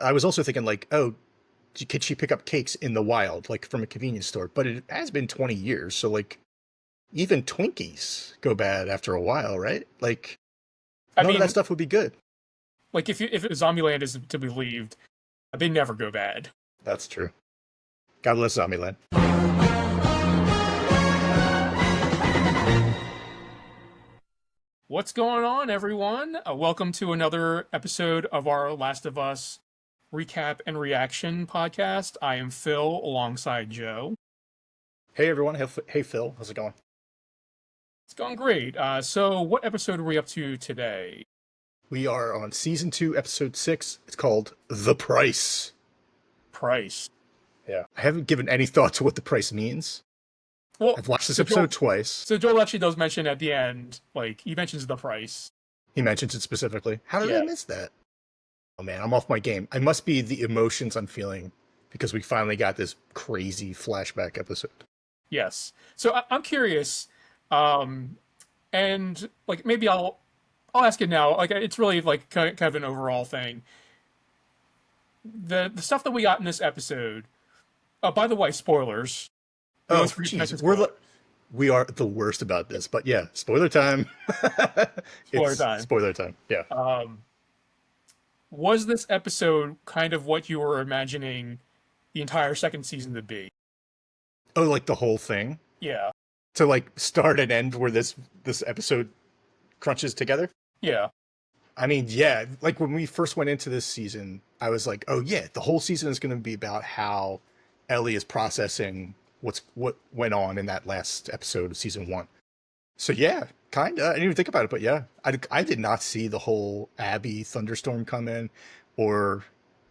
I was also thinking like, oh, could she pick up cakes in the wild, like from a convenience store? But it has been 20 years, so like even Twinkies go bad after a while, right? Like I none of that mean, stuff would be good. like if Zombieland is to be believed, they never go bad. That's true. God bless Zombieland. What's going on, everyone? Welcome to another episode of our Last of Us recap and reaction podcast. I am Phil alongside Joe. Hey everyone. Hey Phil. How's it going? It's going great. So, what episode are we up to today? We are on season 2, episode 6. It's called The Price. Price. Yeah. I haven't given any thought to what the price means. Well, I've watched this so Joel, episode twice. so Joel actually does mention at the end, like he mentions the price. He mentions it specifically. How did I Yeah. miss that? Oh man, I'm off my game. I must be the emotions I'm feeling because we finally got this crazy flashback episode. Yes. So I'm curious, um, and like maybe I'll ask it now. Like it's really like kind of an overall thing. The stuff that we got in this episode. By the way, spoilers. We Oh, always forget to mention jeez. spoilers. We are the worst about this, but yeah, spoiler time. Spoiler It's time. spoiler time. Yeah. Um, was this episode kind of what you were imagining the entire second season to be? Oh, like the whole thing Yeah. to like start and end where this episode crunches together. Yeah. I mean, yeah, like when we first went into this season, I was like, oh yeah, the whole season is going to be about how Ellie is processing what went on in that last episode of season 1. So yeah, kind of. I didn't even think about it, but yeah, I did not see the whole Abby thunderstorm come in, or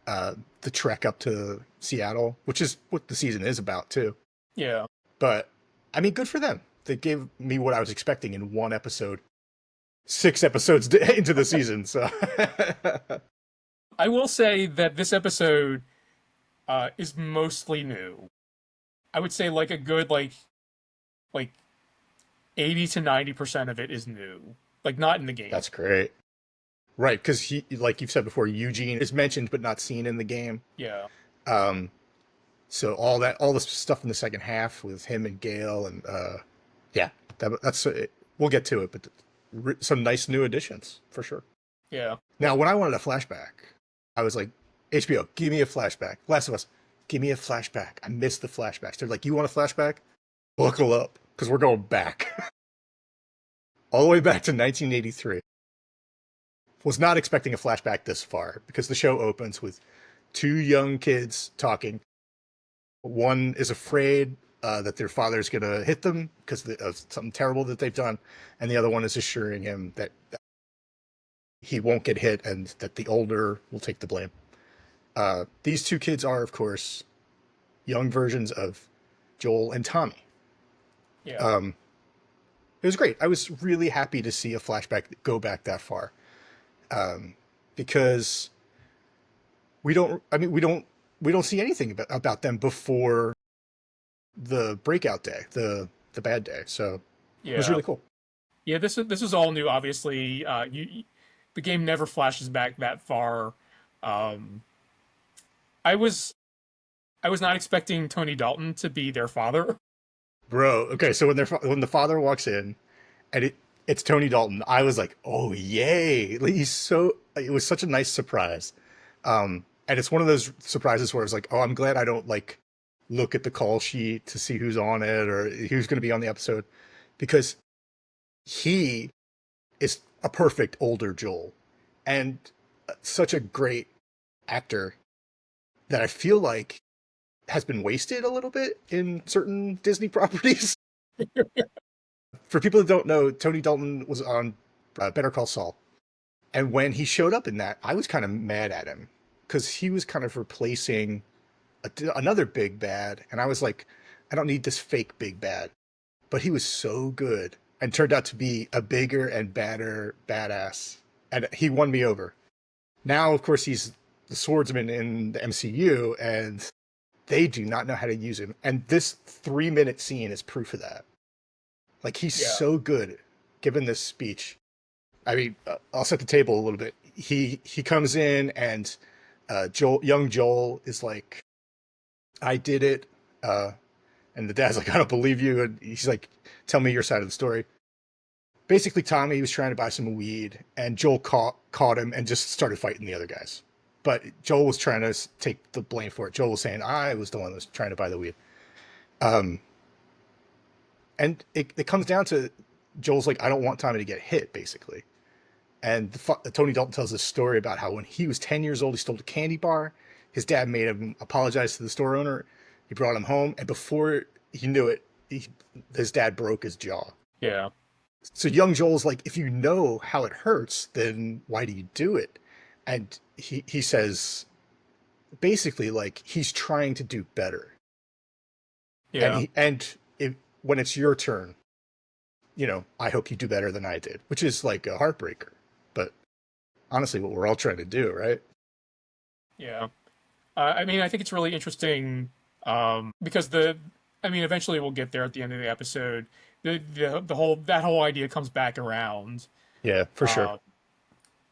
the trek up to Seattle, which is what the season is about too. Yeah. But I mean, good for them. They gave me what I was expecting in one episode, 6 episodes into the season. So I will say that this episode is mostly new. I would say like a good like 80 to 90% of it is new. Like not in the game. that's great, right? Because he, like you've said before, Eugene is mentioned but not seen in the game. Yeah. Um, So all the stuff in the second half with him and Gale, and yeah, that's it. We'll get to it, but some nice new additions for sure. Yeah. Now, when I wanted a flashback, I was like, HBO, give me a flashback. Last of Us, give me a flashback. I missed the flashbacks. They're like, you want a flashback? Buckle up, because we're going back all the way back to 1983. Was not expecting a flashback this far because the show opens with 2 young kids talking. One is afraid that their father is going to hit them because of something terrible that they've done, and the other one is assuring him that he won't get hit and that the older will take the blame. These 2 kids are, of course, young versions of Joel and Tommy. Yeah. It was great. I was really happy to see a flashback go back that far, because we don't see anything about them before the breakout day, the bad day. So Yeah. it was really cool. Yeah, this is all new. Obviously, the game never flashes back that far. Um, I was not expecting Tony Dalton to be their father. Bro, okay, so when the father walks in and it's Tony Dalton, I was like, "Oh, yay." Like, it was such a nice surprise. And it's one of those surprises where it's like, "Oh, I'm glad I don't like look at the call sheet to see who's on it or who's going to be on the episode, because he is a perfect older Joel and such a great actor that I feel like has been wasted a little bit in certain Disney properties." For people that don't know, Tony Dalton was on Better Call Saul. And when he showed up in that, I was kind of mad at him because he was kind of replacing another big bad. And I was like, I don't need this fake big bad. But he was so good and turned out to be a bigger and badder badass. And he won me over. Now, of course, he's the swordsman in the MCU, and they do not know how to use him. And this 3-minute scene is proof of that. Like, he's Yeah. so good given this speech. I mean, I'll set the table a little bit. He comes in and Young Joel is like, I did it. And the dad's like, I don't believe you. And he's like, tell me your side of the story. Basically, Tommy was trying to buy some weed, and Joel caught him and just started fighting the other guys. But Joel was trying to take the blame for it. Joel was saying, I was the one that was trying to buy the weed. Um, and it comes down to Joel's like, I don't want Tommy to get hit, basically. And Tony Dalton tells this story about how when he was 10 years old, he stole a candy bar. His dad made him apologize to the store owner. He brought him home, and before he knew it, his dad broke his jaw. Yeah. So young Joel's like, if you know how it hurts, then why do you do it? And he says, basically, like, he's trying to do better. Yeah. And when it's your turn, I hope you do better than I did, which is like a heartbreaker. But honestly, what we're all trying to do, right? Yeah. I mean, I think it's really interesting because eventually we'll get there at the end of the episode. That whole idea comes back around. Yeah, for sure.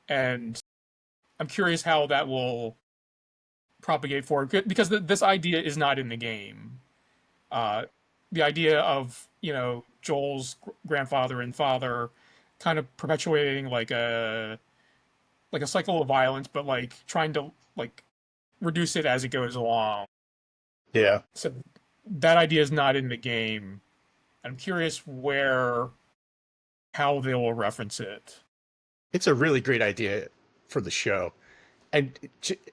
And I'm curious how that will propagate forward because this idea is not in the game. The idea of Joel's grandfather and father kind of perpetuating like a cycle of violence, but like trying to like reduce it as it goes along. Yeah. So that idea is not in the game. I'm curious how they will reference it. It's a really great idea for the show. And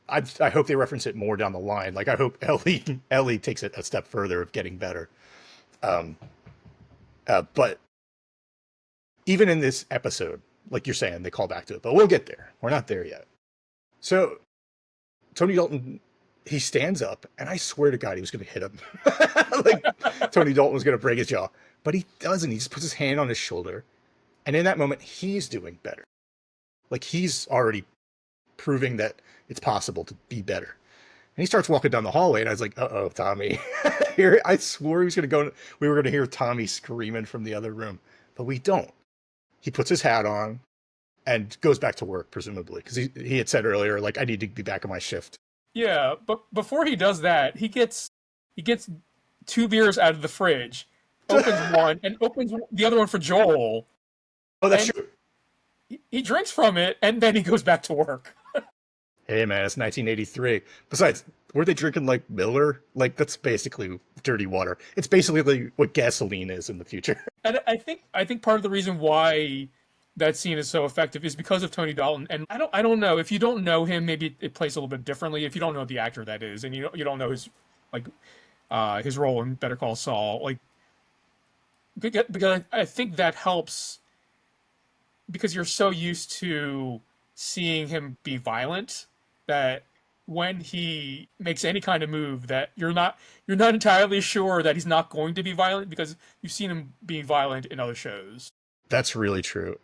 I hope they reference it more down the line. Like, I hope Ellie takes it a step further of getting better. But even in this episode, like you're saying, they call back to it. But we'll get there. We're not there yet. So Tony Dalton, he stands up, and I swear to God he was going to hit him. Like, Tony Dalton was going to break his jaw. But he doesn't. He just puts his hand on his shoulder. And in that moment, he's doing better. Like, he's already proving that it's possible to be better. And he starts walking down the hallway, and I was like, uh-oh, Tommy. Here, I swore we were going to hear Tommy screaming from the other room. But we don't. He puts his hat on and goes back to work, presumably. Because he had said earlier, like, I need to be back on my shift. Yeah, but before he does that, he gets 2 beers out of the fridge, opens one, and opens the other one for Joel. Oh, that's true. He drinks from it, and then he goes back to work. Hey, man, it's 1983. Besides, were they drinking, like, Miller? Like, that's basically dirty water. It's basically like what gasoline is in the future. And I think part of the reason why that scene is so effective is because of Tony Dalton. And I don't know, if you don't know him, maybe it plays a little bit differently. If you don't know the actor that is, and you don't know his role in Better Call Saul, like, because I think that helps because you're so used to seeing him be violent that when he makes any kind of move that you're not entirely sure that he's not going to be violent because you've seen him be violent in other shows. That's really true.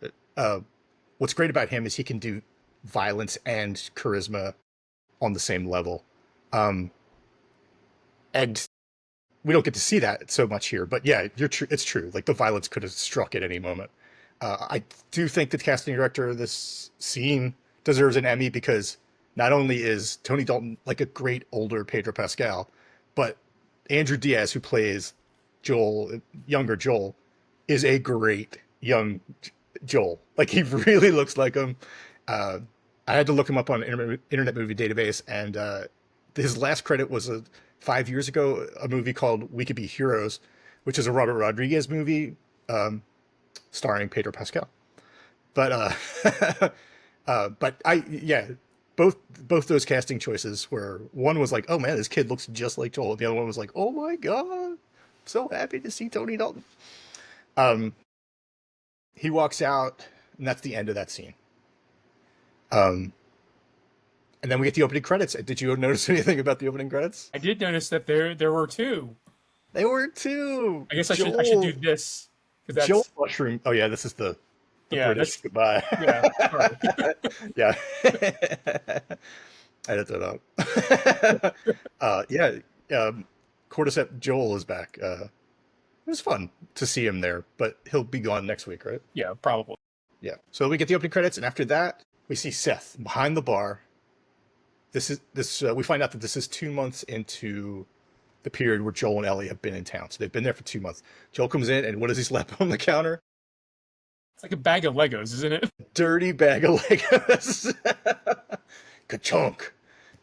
What's great about him is he can do violence and charisma on the same level. And we don't get to see that so much here, but yeah, it's true. Like, the violence could have struck at any moment. I do think the casting director of this scene deserves an Emmy because not only is Tony Dalton like a great older Pedro Pascal, but Andrew Diaz, who plays younger Joel, is a great young Joel. Like, he really looks like him. I had to look him up on Internet Movie Database, and his last credit was 5 years ago, a movie called We Could Be Heroes, which is a Robert Rodriguez movie starring Pedro Pascal. But both those casting choices were, one was like, oh man, this kid looks just like Joel. The other one was like, oh my God, I'm so happy to see Tony Dalton. He walks out, and that's the end of that scene. And then we get the opening credits. Did you notice anything about the opening credits? I did notice that there were 2. They were 2. I guess I should do this because that's Joel Mushroom. Oh yeah, this is the British goodbye. Yeah, sorry. Yeah. Edit that out. Cordyceps Joel is back. It was fun to see him there, but he'll be gone next week, right? Yeah, probably. Yeah. So we get the opening credits, and after that, we see Seth behind the bar, We find out that this is 2 months into the period where Joel and Ellie have been in town. So they've been there for 2 months. Joel comes in, and what does he slap on the counter? It's like a bag of Legos, isn't it? Dirty bag of Legos. Ka-chunk.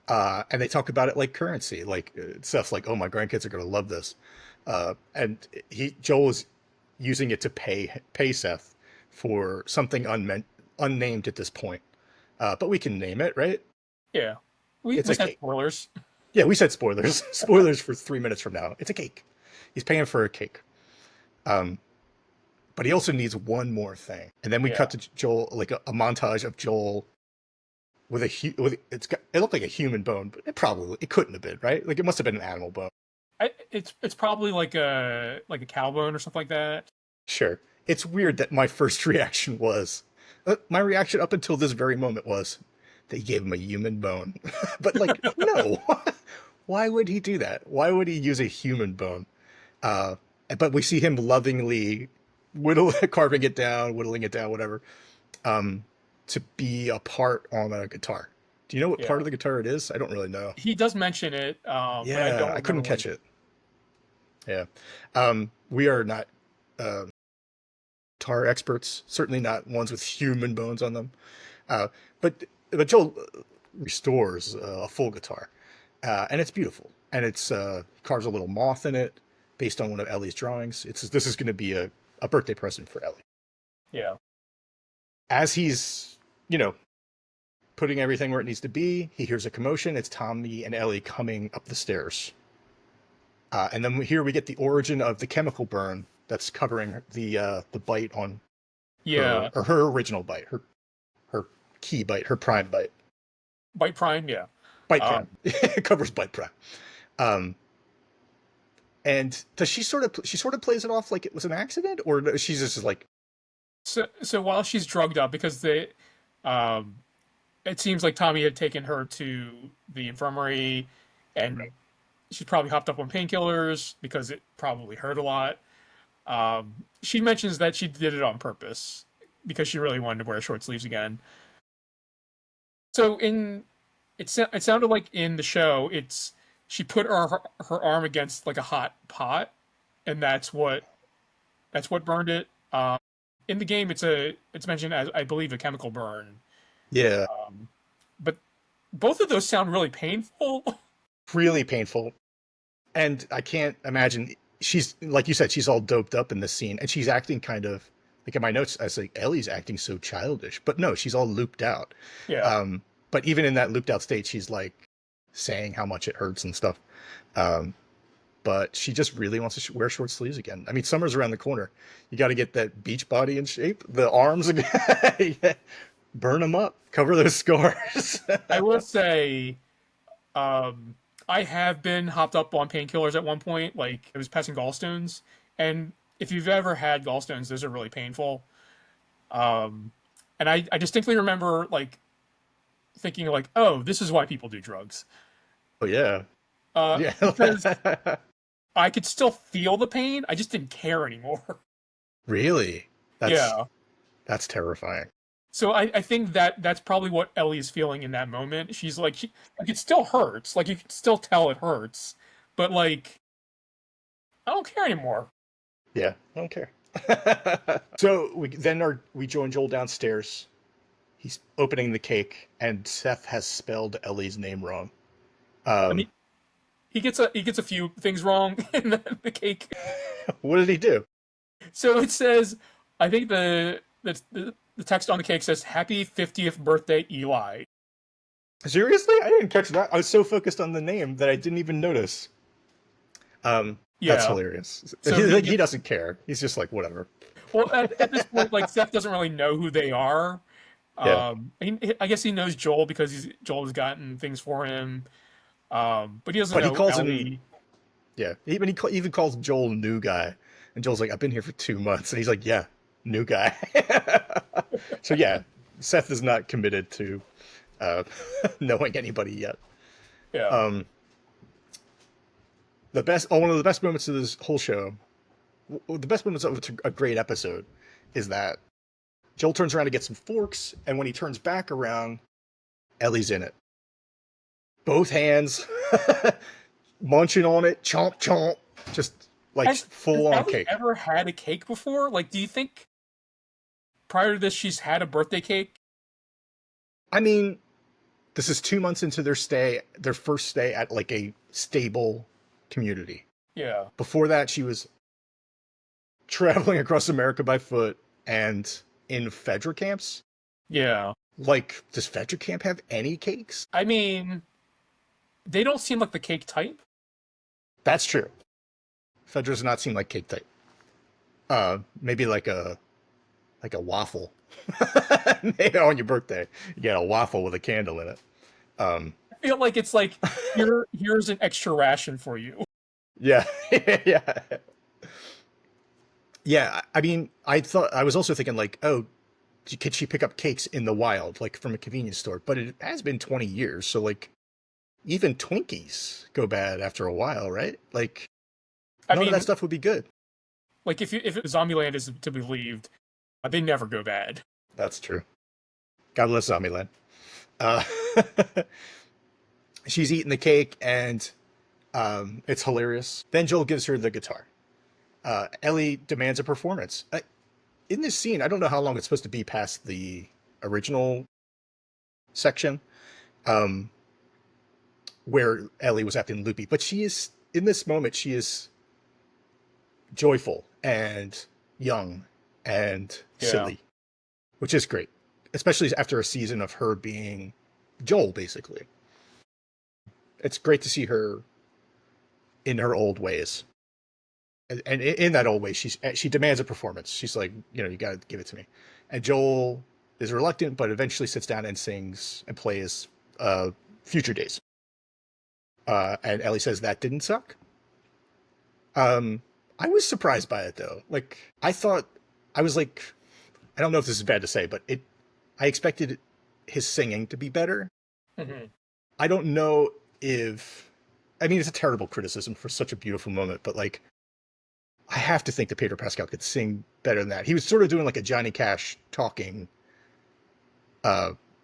And they talk about it like currency, like stuff like, "Oh, my grandkids are going to love this," and Joel is using it to pay Seth for something unnamed at this point, but we can name it, right? Yeah. We It's a said cake. spoilers. Yeah, we said spoilers. Spoilers for 3 minutes from now. It's a cake. He's paying for a cake. Um, but he also needs one more thing, and then we Yeah. cut to Joel, like a montage of Joel with it looked like a human bone, but it couldn't have been, right? Like it must have been an animal bone. It's probably like a cow bone or something like that. Sure. It's weird that my first reaction was, my reaction up until this very moment was, they gave him a human bone. But like, no. Why would he do that? Why would he use a human bone? Uh, but we see him lovingly carving it down, whittling it down, whatever, um, to be a part on a guitar. Do you know what part Yeah. of the guitar it is? I don't really know. He does mention it, but I Yeah, don't I remember couldn't what catch it. Yeah. We are not uh, guitar experts, certainly not ones with human bones on them. Uh, but Joel restores a full guitar, and it's beautiful. And it's carves a little moth in it, based on one of Ellie's drawings. This is going to be a birthday present for Ellie. Yeah. As he's, you know, putting everything where it needs to be, he hears a commotion. It's Tommy and Ellie coming up the stairs. And then here we get the origin of the chemical burn that's covering the bite on Yeah. her original bite, her key bite, her prime bite. Bite Prime, yeah. Bite Um, prime. It covers bite prime. Um, and does she sort of plays it off like it was an accident, or she's just like, so while she's drugged up, because um, it seems like Tommy had taken her to the infirmary, and right. she's probably hopped up on painkillers because it probably hurt a lot. She mentions that she did it on purpose because she really wanted to wear short sleeves again. So it sounded like in the show, it's she put her arm against like a hot pot, and that's what burned it. In the game, it's mentioned as, I believe, a chemical burn. Yeah, But both of those sound really painful. really painful. And I can't imagine, she's like you said, she's all doped up in this scene, and she's acting kind of like, in my notes I was like, Ellie's acting so childish, but no, she's all looped out. Yeah, Um, but even in that looped out state, she's like saying how much it hurts and stuff. Um, but she just really wants to wear short sleeves again. I mean, summer's around the corner. You got to get that beach body in shape. The arms, yeah. Burn them up, cover those scars. I will say, um, I have been hopped up on painkillers at one point. Like I was passing gallstones, and if you've ever had gallstones, those are really painful. Um, and I distinctly remember like thinking like, oh, this is why people do drugs. Oh yeah, Because yeah. I could still feel the pain. I just didn't care anymore. Really? That's Yeah. that's terrifying. So I think that that's probably what Ellie is feeling in that moment. She's like it still hurts. Like you can still tell it hurts, but like I don't care anymore. Yeah, I don't care. So we join Joel downstairs. He's opening the cake, and Seth has spelled Ellie's name wrong. I Um, mean, he gets a few things wrong in the cake. what did he do? So it says, I think the text on the cake says "Happy 50th birthday, Eli." Seriously? I didn't catch that. I was so focused on the name that I didn't even notice. That's Yeah. hilarious. So he He gets doesn't care. He's just like, whatever. well at this point, like Seth doesn't really know who they are. Yeah. I guess he knows Joel because Joel has gotten things for him. But he doesn't But he know calls him, Ellie. yeah. Even calls Joel new guy. And Joel's like, I've been here for 2 months. And he's like, yeah, new guy. So yeah, Seth is not committed to uh, knowing anybody yet. Yeah. Um, one of the best moments of this whole show, the best moments of a great episode, is that Joel turns around to get some forks, and when he turns back around, Ellie's in it. both hands, munching on it, chomp chomp, just like Has full on Ellie cake. ever had a cake before? Like, do you think prior to this she's had a birthday cake? I mean, this is 2 months into their first stay at like a stable community. Yeah. Before that, she was traveling across America by foot and in Fedra camps. Yeah. Like, does Fedra camp have any cakes? I mean, they don't seem like the cake type. That's true. Fedra does not seem like cake type. Maybe like a waffle. On your birthday, you get a waffle with a candle in it. I feel like it's like here's an extra ration for you. Yeah, yeah, yeah. I mean, I was also thinking like, oh, could she pick up cakes in the wild, like from a convenience store? But it has been 20 years, so like, even Twinkies go bad after a while, right? Like, I none mean, of that stuff would be good. like if Zombieland is to be believed, they never go bad. That's true. God bless Zombieland. Uh, she's eating the cake, and it's hilarious. Then Joel gives her the guitar. Ellie demands a performance. In this scene, I don't know how long it's supposed to be past the original section, where Ellie was acting loopy, but she is, in this moment, she is joyful and young and silly, which is great, especially after a season of her being Joel, basically. It's great to see her in her old ways. And in that old way, she demands a performance. She's like, you got to give it to me. And Joel is reluctant, but eventually sits down and sings and plays Future Days. And Ellie says that didn't suck. I was surprised by it, though. Like, I was like, I don't know if this is bad to say, but I expected his singing to be better. Mm-hmm. I don't know I mean, it's a terrible criticism for such a beautiful moment, but like, I have to think that Pedro Pascal could sing better than that. He was sort of doing like a Johnny Cash talking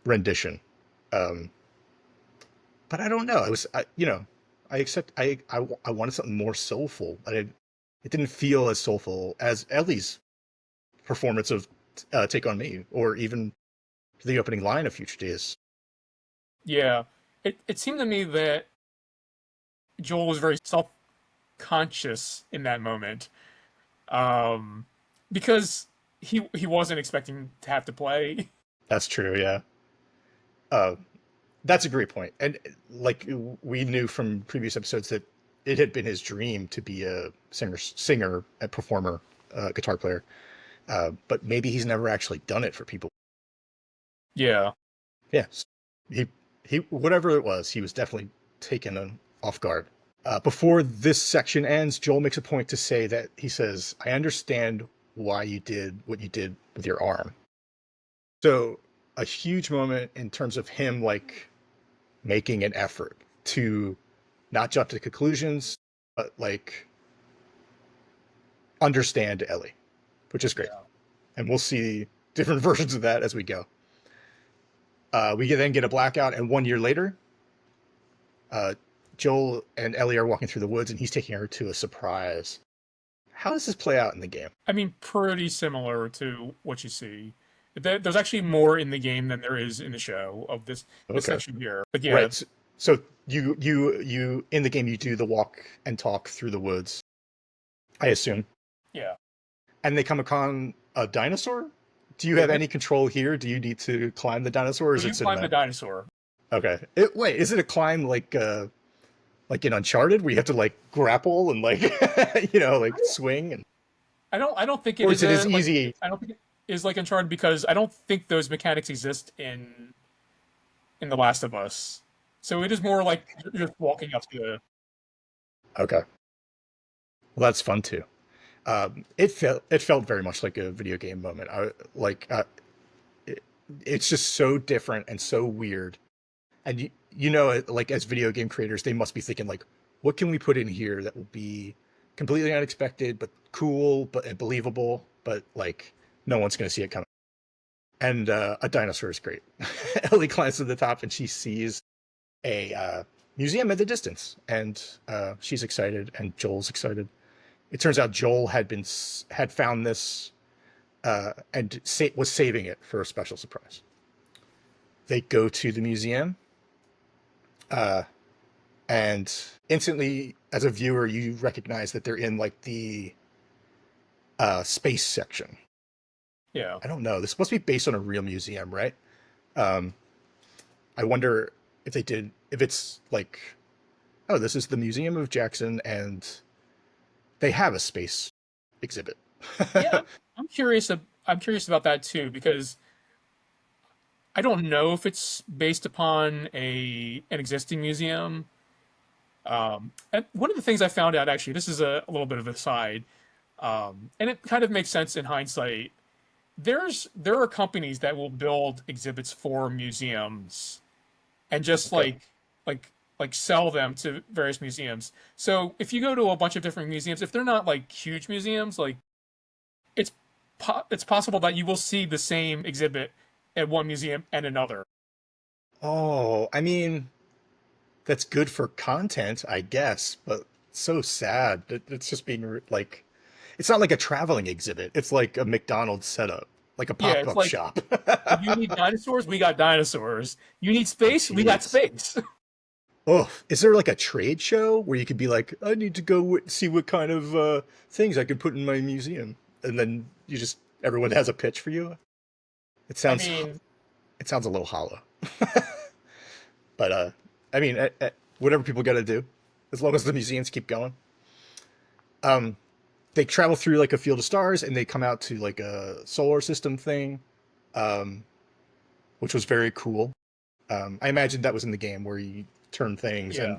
rendition. But I don't know. I wanted something more soulful. It didn't feel as soulful as Ellie's performance of Take On Me, or even the opening line of Future Days. Yeah. It seemed to me that Joel was very self-conscious in that moment. Because he wasn't expecting to have to play. That's true, yeah. Uh, that's a great point. And like, we knew from previous episodes that it had been his dream to be a singer, a performer, guitar player. But maybe he's never actually done it for people. Yeah. Yes. He whatever it was, he was definitely taken off guard. Before this section ends, Joel makes a point to say that he says, I understand why you did what you did with your arm. So a huge moment in terms of him like making an effort to not jump to conclusions, but like understand Ellie, which is great. Yeah. And we'll see different versions of that as we go. We then get a blackout, and 1 year later, Joel and Ellie are walking through the woods, and he's taking her to a surprise. How does this play out in the game? I mean, pretty similar to what you see. There's actually more in the game than there is in the show of this section here. But yeah, right. So you in the game, you do the walk and talk through the woods, I assume. Yeah. And they come upon a dinosaur. Do you have any control here? Do you need to climb the dinosaur, or is it cinematic? You climb the dinosaur. Okay. Wait, is it a climb like in Uncharted, where you have to like grapple and like like swing? And I don't think it or is it as easy. I don't think it is like Uncharted, because I don't think those mechanics exist in The Last of Us. So it is more like just walking up to the. Okay. Well, that's fun too. It felt very much like a video game moment. It's just so different and so weird. And like, as video game creators, they must be thinking like, what can we put in here that will be completely unexpected, but cool, but believable, but like no one's going to see it coming. And a dinosaur is great. Ellie climbs to the top, and she sees a museum in the distance, and she's excited, and Joel's excited. It turns out Joel had found this and was saving it for a special surprise. They go to the museum, and instantly, as a viewer, you recognize that they're in like the space section. Yeah. I don't know. This is supposed to be based on a real museum, right? Um, I wonder if it's like, oh, this is the Museum of Jackson, and they have a space exhibit. Yeah, I'm curious. I'm curious about that too because I don't know if it's based upon an existing museum. And one of the things I found out actually, this is a little bit of a side, and it kind of makes sense in hindsight. There are companies that will build exhibits for museums and just Okay. like sell them to various museums. So if you go to a bunch of different museums, if they're not like huge museums, like it's it's possible that you will see the same exhibit at one museum and another. Oh, I mean, that's good for content, I guess, but so sad that it's just like, it's not like a traveling exhibit. It's like a McDonald's setup, like a Yeah, it's pop-up like shop. you need dinosaurs, we got dinosaurs. You need space, we got Jeez. space. Oh, is there like a trade show where you could be like, I need to go see what kind of things I could put in my museum, and then everyone has a pitch for you. It I sounds mean, it sounds a little hollow, but I mean, whatever people got to do, as long as the museums keep going. Um, they travel through like a field of stars, and they come out to like a solar system thing, um, which was very cool. I imagine that was in the game where you turn things yeah.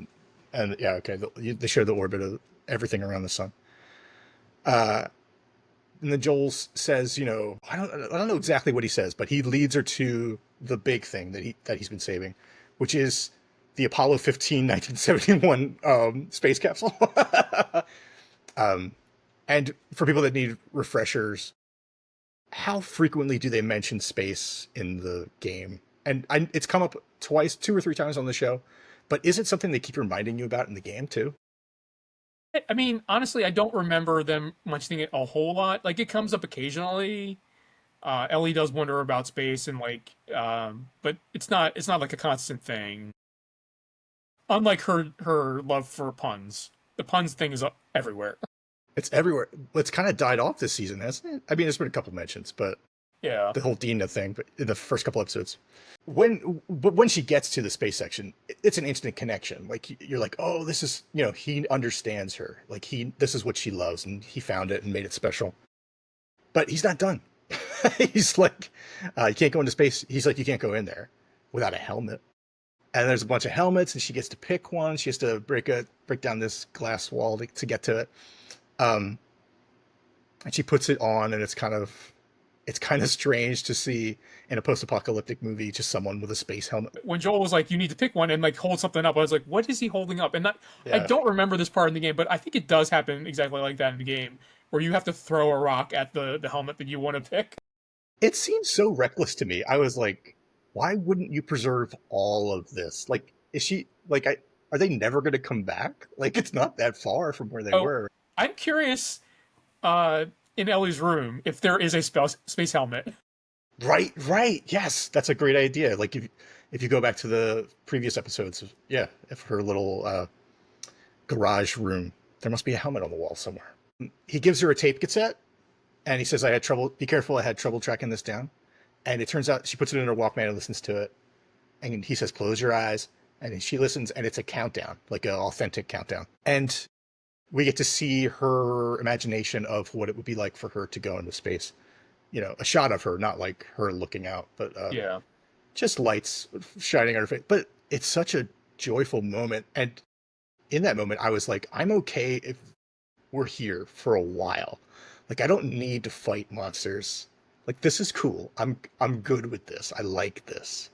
and yeah, okay, they show the orbit of everything around the sun. Uh, and then Joel says, I don't know exactly what he says, but he leads her to the big thing that he's been saving, which is the Apollo 15 1971 space capsule. um, and for people that need refreshers, how frequently do they mention space in the game? And it's come up twice, two or three times on the show, but is it something they keep reminding you about in the game too? I mean, honestly, I don't remember them mentioning it a whole lot. Like it comes up occasionally. Ellie does wonder about space and like, but it's not like a constant thing. Unlike her love for puns, the puns thing is everywhere. It's everywhere. It's kind of died off this season, hasn't it? I mean, there's been a couple mentions, but Yeah. the whole Dina thing, but in the first couple episodes, when she gets to the space section, it's an instant connection. Like you're like, oh, this is he understands her. Like this is what she loves, and he found it and made it special. But he's not done. He's like, you can't go into space. He's like, you can't go in there without a helmet. And there's a bunch of helmets, and she gets to pick one. She has to break down this glass wall to get to it. Um, and she puts it on, and it's kind of strange to see in a post-apocalyptic movie just someone with a space helmet. When Joel was like, "You need to pick one," and like hold something up, I was like, "What is he holding up?" And I Yeah, don't remember this part in the game, but I think it does happen exactly like that in the game, where you have to throw a rock at the helmet that you want to pick. it seems so reckless to me. I was like, why wouldn't you preserve all of this? Like, is she like I? Are they never going to come back? Like, it's not that far from where they Oh, were. I'm curious, uh, in Ellie's room if there is a space helmet. Right, right. Yes, that's a great idea. Like if you go back to the previous episodes, yeah, if her little garage room, there must be a helmet on the wall somewhere. He gives her a tape cassette, and he says, "I had trouble. Be careful. I had trouble tracking this down." And it turns out she puts it in her Walkman and listens to it. And he says, "Close your eyes." And she listens, and it's a countdown, like an authentic countdown. And we get to see her imagination of what it would be like for her to go into space. A shot of her, not like her looking out, but Yeah. just lights shining on her face. But it's such a joyful moment. And in that moment, I was like, I'm okay if we're here for a while. Like, I don't need to fight monsters. Like, this is cool. I'm good with this. I like this.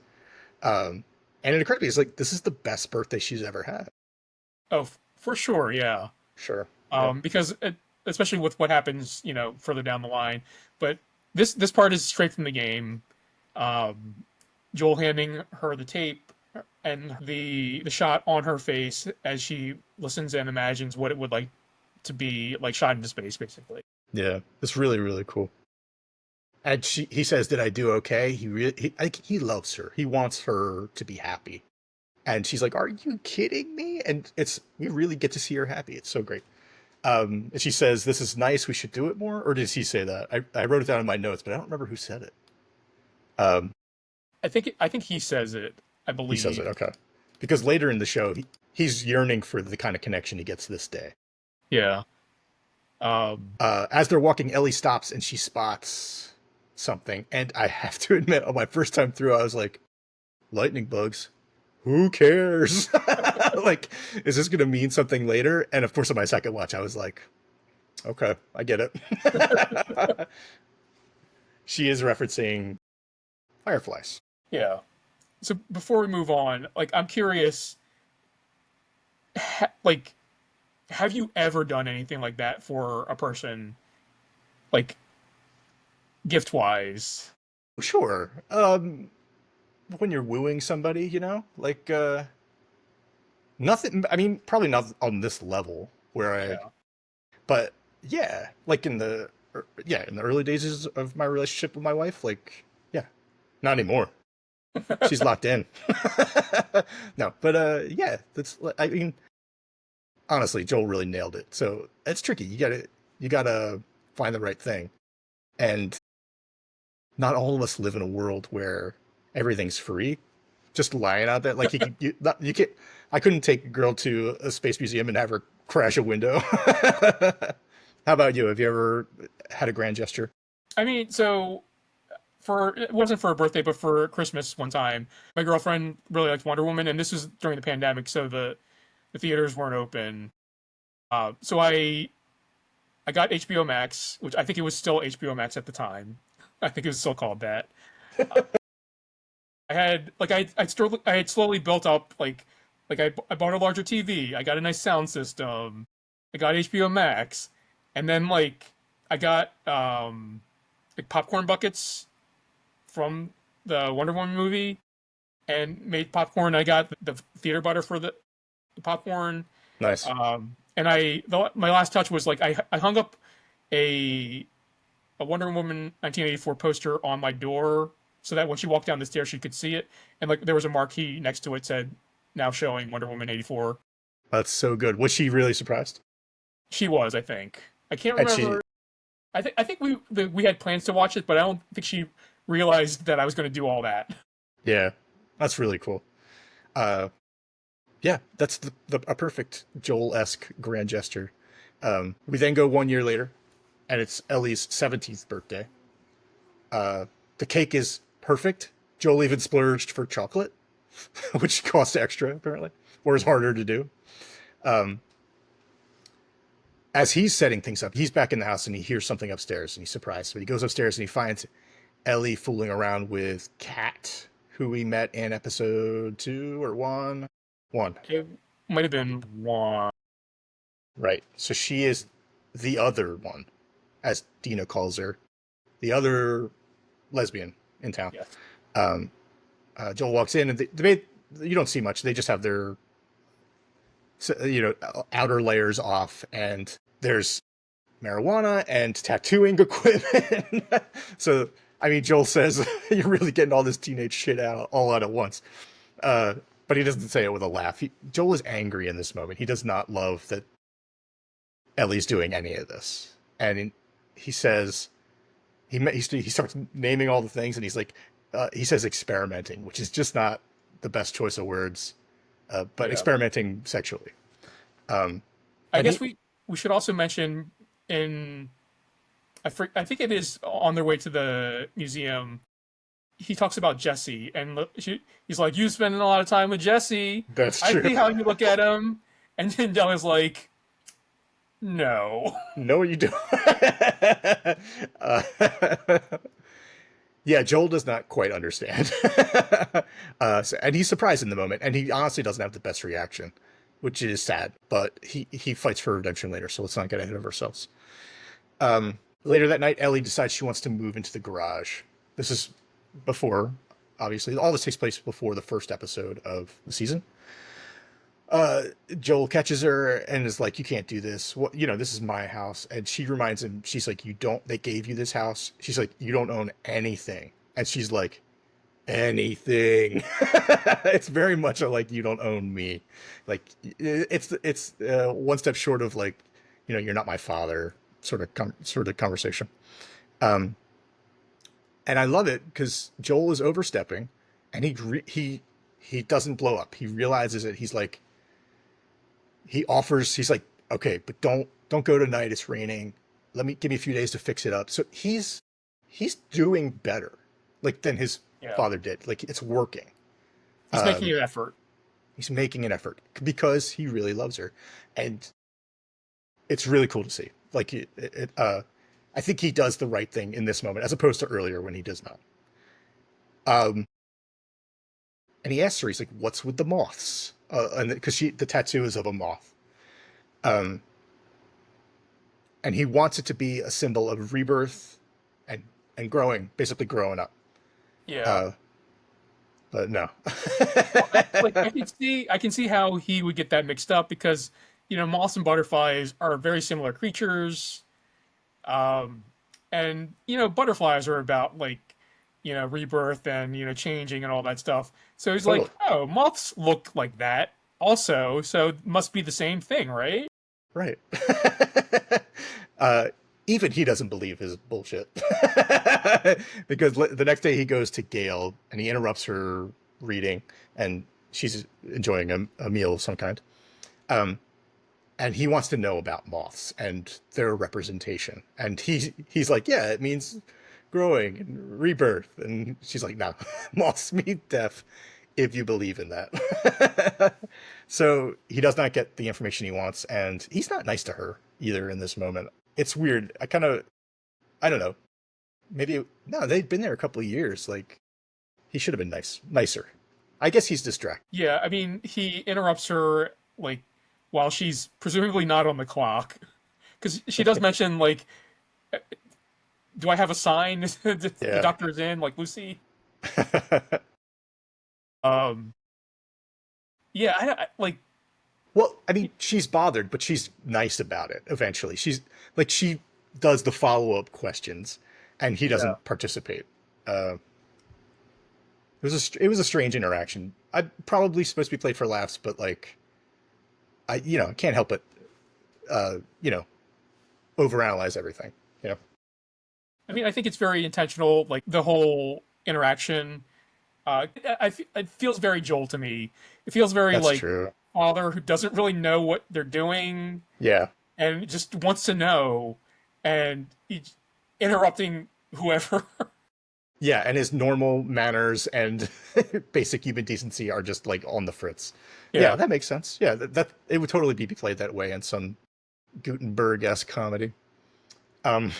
Um, and it occurred to me, it's like, this is the best birthday she's ever had. Oh, for sure. Yeah. Sure. Yeah. Because especially with what happens, further down the line. But this part is straight from the game. Um, Joel handing her the tape, and the shot on her face as she listens and imagines what it would like to be like shot into space, basically. Yeah, it's really, really cool. And he says, "Did I do okay?" He loves her. He wants her to be happy. And she's like, "Are you kidding me?" And we really get to see her happy. It's so great. And she says, "This is nice. We should do it more." Or did he say that? I wrote it down in my notes, but I don't remember who said it. Um, I think he says it. I he says it. believe. Okay. Because later in the show, he's yearning for the kind of connection he gets this day. Yeah. As they're walking, Ellie stops and she spots something. And I have to admit, on my first time through, I was like, lightning bugs. Who cares? Like, is this going to mean something later? And of course, on my second watch, I was like, okay, I get it. She is referencing fireflies. Yeah. So before we move on, like I'm curious, like, have you ever done anything like that for a person, like gift wise? Sure. When you're wooing somebody, like nothing. I mean, probably not on this level Yeah. but yeah, like in the early days of my relationship with my wife, like, yeah, not anymore. She's locked in. No, but yeah, I mean, honestly, Joel really nailed it. So it's tricky. You gotta find the right thing, and not all of us live in a world where everything's free. Just lying out there, like you can't. I couldn't take a girl to a space museum and have her crash a window. How about you? Have you ever had a grand gesture? I mean, so for it wasn't for a birthday, but for Christmas one time, my girlfriend really liked Wonder Woman, and this was during the pandemic, so the theaters weren't open. So I got HBO Max, which I think it was still HBO Max at the time. I think it was still called that. I had like I had slowly built up I bought a larger TV. I got a nice sound system. I got HBO Max, and then I got like popcorn buckets from the Wonder Woman movie and made popcorn. I got the theater butter for the popcorn. Nice. My last touch was I hung up a a Wonder Woman 1984 poster on my door so that when she walked down the stairs she could see it, and like there was a marquee next to it said now showing Wonder Woman 84. That's so good. Was she really surprised? She was, I think. I can't And she, remember. I think we had plans to watch it, but I don't think she realized that I was going to do all that. yeah, that's really cool. Uh, yeah, that's a perfect Joel-esque grand gesture. We then go 1 year later, and it's Ellie's 17th birthday. The cake is perfect. Joel even splurged for chocolate, which costs extra apparently, or is harder to do. Um, as he's setting things up, he's back in the house and he hears something upstairs and he's surprised. So he goes upstairs and he finds Ellie fooling around with Kat, who we met in episode 2 or 1. One. It might have been one. Right. So she is the other one, as Dina calls her, the other lesbian in town. Yes. Um, Joel walks in and you don't see much. They just have their, outer layers off, and there's marijuana and tattooing equipment. So, I mean, Joel says, "You're really getting all this teenage shit all out at once." But he doesn't say it with a laugh. Joel is angry in this moment. He does not love that Ellie's doing any of this, and he says he starts naming all the things, and he's like, he says experimenting, which is just not the best choice of words, but Yeah. experimenting sexually. I And guess we should also mention in I think it is on their way to the museum. He talks about Jesse, and he's like, "You spending a lot of time with Jesse. that's I true. see how you look at him." And then Della's like, "No." Know what you do. uh, yeah, Joel does not quite understand. And he's surprised in the moment, and he honestly doesn't have the best reaction, which is sad, but he fights for redemption later, so let's not get ahead of ourselves. Later that night, Ellie decides she wants to move into the garage. This is before obviously. All this takes place before the first episode of the season. Joel catches her and is like, "You can't do this. What, this is my house." And she reminds him, she's like, "You don't, they gave you this house." She's like, "You don't own anything." And she's like, "Anything." It's very much a, like, "You don't own me." Like, it's one step short of like, "You're not my father" sort of conversation. Um, and I love it because Joel is overstepping, and he doesn't blow up. He realizes it. He's like, he offers. He's like, "Okay, but don't go tonight. It's raining. Give me a few days to fix it up." So he's doing better, like, than his Yeah. father did. Like, it's working. He's making an effort. He's making an effort because he really loves her, and it's really cool to see. Like, I think he does the right thing in this moment, as opposed to earlier when he does not. And he asks her, he's like, "What's with the moths?" And because the tattoo is of a moth. And he wants it to be a symbol of rebirth and growing, basically growing up. Yeah. But no. I can see how he would get that mixed up because moths and butterflies are very similar creatures, um, and butterflies are about like rebirth and changing and all that stuff. So he's Totally. like, oh, moths look like that also, so it must be the same thing, right? Right. uh, Even he doesn't believe his bullshit. Because the next day he goes to Gail and he interrupts her reading, and she's enjoying a meal of some kind. And he wants to know about moths and their representation. And he's like, "Yeah, it means growing and rebirth." And she's like, "No, moths mean death, if you believe in that." So he does not get the information he wants, and he's not nice to her either in this moment. It's weird. I don't know. Maybe, no, they've been there a couple of years. Like, he should have been nicer. I guess he's distracted. Yeah, I mean, he interrupts her like while she's presumably not on the clock because she does mention like, "Do I have a sign? The Yeah. doctor's in." Like Lucy. Um, yeah, like Well, I mean, she's bothered, but she's nice about it eventually. She's like, she does the follow-up questions, and he yeah. doesn't participate. Uh, it was a strange interaction. I probably supposed to be played for laughs, but like, I can't help but uh, you know overanalyze everything. You know, I mean, I think it's very intentional. Like the whole interaction, it feels very Joel to me. It feels very that's like true. father who doesn't really know what they're doing Yeah, and just wants to know, and he's interrupting whoever. yeah, and his normal manners and basic human decency are just like on the fritz. Yeah, Yeah. that makes sense. Yeah, that it would totally be played that way in some Gutenberg-esque comedy. Um,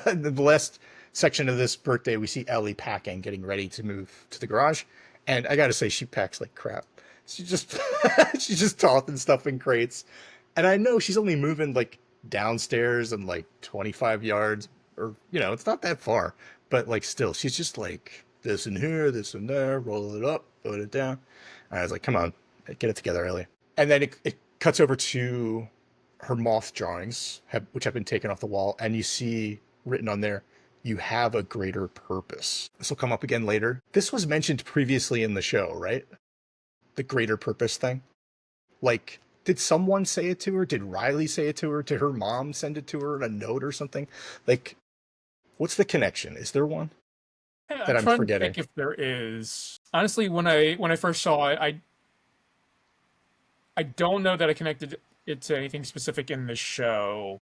the last section of this birthday, we see Ellie packing, getting ready to move to the garage, and I gotta say, she packs like crap. She just she's just tossing stuff in crates, and I know she's only moving like downstairs and like 25 yards, or it's not that far, but like still, she's just like this and here, this and there, roll it up, put it down. And I was like, "Come on, get it together, Ellie." And then it cuts over to her moth drawings, which have been taken off the wall, and you see written on there, "You have a greater purpose." This will come up again later. This was mentioned previously in the show, right? The greater purpose thing. Like, did someone say it to her? Did Riley say it to her? Did her mom send it to her in a note or something? Like, what's the connection? Is there one Yeah, that I'm I'm trying to forgetting? think if there is. Honestly, when I first saw it, I don't know that I connected it to anything specific in the show,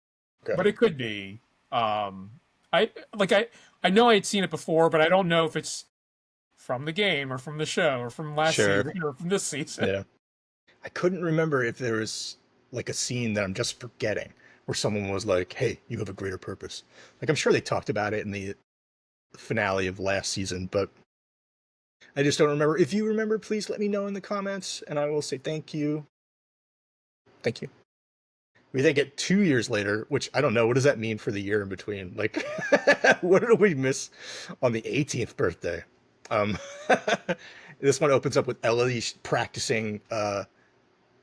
Okay. but it could be. Um, I like I know I had seen it before, but I don't know if it's from the game or from the show or from last Sure. season or from this season. Yeah. I couldn't remember if there was like a scene that I'm just forgetting where someone was like, "Hey, you have a greater purpose." Like, I'm sure they talked about it in the finale of last season, but I just don't remember. If you remember, please let me know in the comments, and I will say thank you. Thank you. We then get 2 years later, which I don't know. What does that mean for the year in between? Like, what did we miss on the 18th birthday? Um, this one opens up with Ellie practicing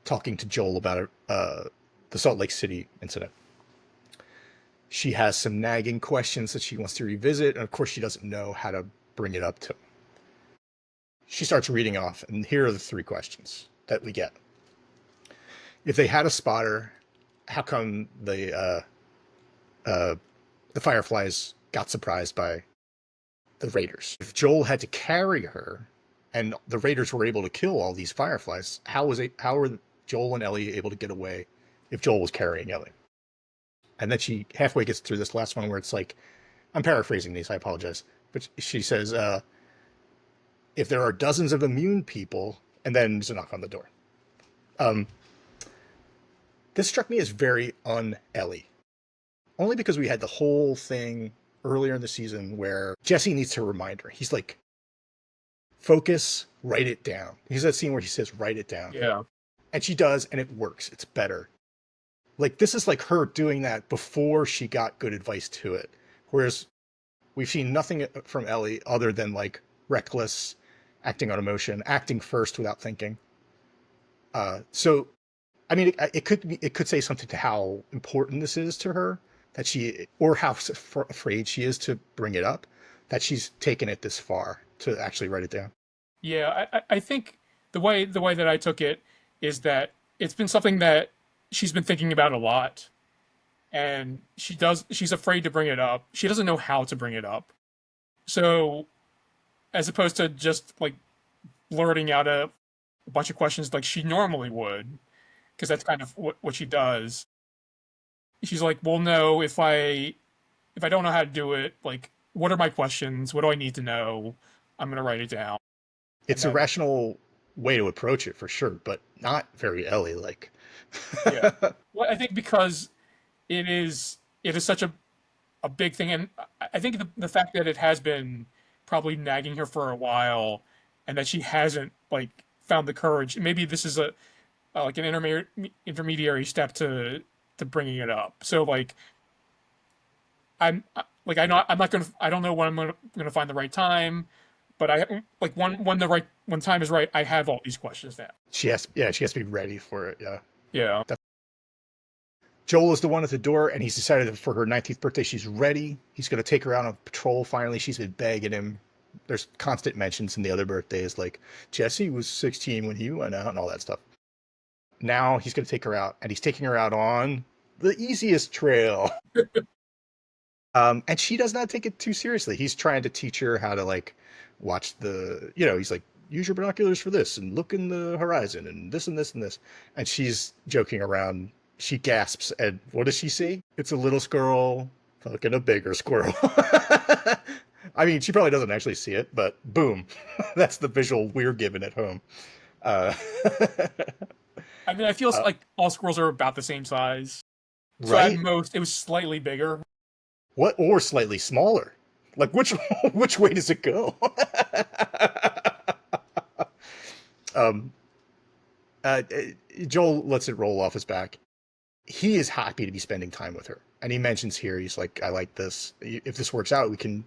talking to Joel about the Salt Lake City incident. She has some nagging questions that she wants to revisit, and of course, she doesn't know how to bring it up to him. She starts reading off, and here are the three questions that we get. If they had a spotter, how come the Fireflies got surprised by the Raiders? If Joel had to carry her, and the Raiders were able to kill all these Fireflies, how were Joel and Ellie able to get away if Joel was carrying Ellie? And then she halfway gets through this last one where it's like, I'm paraphrasing these, I apologize, but she says, if there are dozens of immune people, and then there's a knock on the door. This struck me as very un-Ellie. Only because we had the whole thing earlier in the season where Jesse needs to remind her. He's like, focus, write it down. He's that scene where he says, write it down. Yeah. And she does, and it works. It's better. Like, this is like her doing that before she got good advice to it. Whereas we've seen nothing from Ellie other than like reckless, acting on emotion, acting first without thinking. So, I mean, it could say something to how important this is to her, that she, or how afraid she is to bring it up, that she's taken it this far to actually write it down. Yeah, I think the way that I took it is that it's been something that she's been thinking about a lot, and she's afraid to bring it up. She doesn't know how to bring it up. So, as opposed to just like blurting out a bunch of questions like she normally would, because that's kind of what she does. She's like, well, no, if I don't know how to do it, like, what are my questions? What do I need to know? I'm gonna write it down. It's a rational way to approach it for sure, but not very Ellie like. Yeah. Well, I think because it is such a big thing, and I think the fact that it has been probably nagging her for a while, and that she hasn't like found the courage. Maybe this is a like an intermediary step to bringing it up. So like I'm not gonna I don't know when I'm gonna find the right time, but I like when time is right. I have all these questions now. She has to be ready for it. Yeah. Yeah. Joel is the one at the door, and he's decided that for her 19th birthday, she's ready. He's going to take her out on patrol. Finally, she's been begging him. There's constant mentions in the other birthdays, like Jesse was 16 when he went out and all that stuff. Now he's going to take her out, and he's taking her out on the easiest trail. And she does not take it too seriously. He's trying to teach her how to like watch he's like, use your binoculars for this and look in the horizon and this and this and this. And she's joking around. She gasps, and what does she see? It's a little squirrel fucking a bigger squirrel. I mean, she probably doesn't actually see it, but boom. That's the visual we're given at home. I mean, I feel like all squirrels are about the same size. So right? at most, it was slightly bigger. What, or slightly smaller? Like, which way does it go? Joel lets it roll off his back. He is happy to be spending time with her, and he mentions here, he's like, I like this. If this works out, we can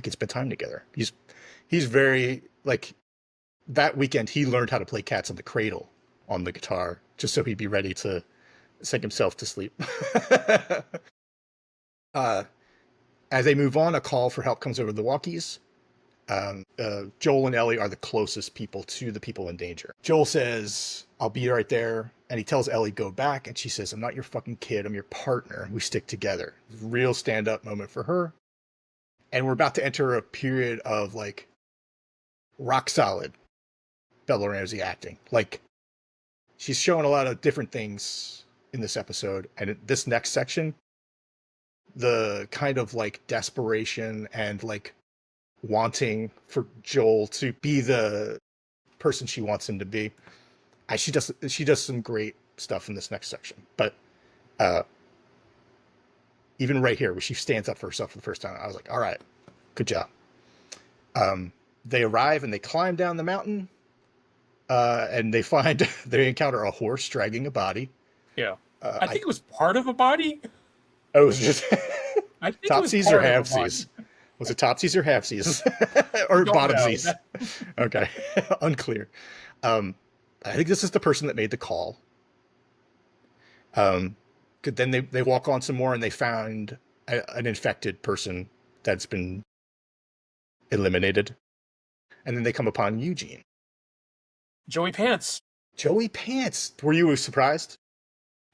spend time together. He's very like, that weekend he learned how to play Cats on the Cradle on the guitar just so he'd be ready to sing himself to sleep. As they move on, a call for help comes over the walkies. Joel and Ellie are the closest people to the people in danger. Joel says, I'll be right there. And he tells Ellie, go back. And she says, I'm not your fucking kid. I'm your partner. We stick together. Real stand-up moment for her. And we're about to enter a period of like rock solid Bella Ramsey acting. Like, she's showing a lot of different things in this episode. And in this next section, the kind of like desperation and like wanting for Joel to be the person she wants him to be. She does some great stuff in this next section. But even right here, where she stands up for herself for the first time, I was like, all right, good job. They arrive and they climb down the mountain, and they encounter a horse dragging a body. Yeah. I think it was part of a body. It was just I think it was topsies or part of a body. halfsies. Was it topsies or halfsies? I Or don't know. bottomsies? Okay. Unclear. Um, I think this is the person that made the call. Um, then they walk on some more and they found an infected person that's been eliminated. And then they come upon Eugene. Joey Pants. Joey Pants. Were you surprised?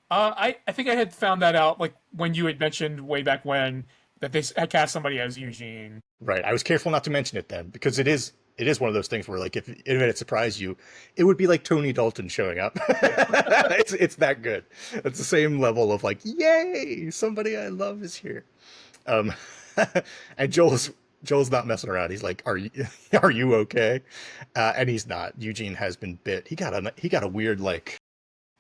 I think I had found that out like when you had mentioned way back when that they had cast somebody as Eugene. Right. I was careful not to mention it then because it is one of those things where like if it had surprised you, it would be like Tony Dalton showing up. Yeah. It's that good. It's the same level of like, yay, somebody I love is here. Um, and Joel's not messing around. He's like, are you okay? And he's not. Eugene has been bit. He got a weird like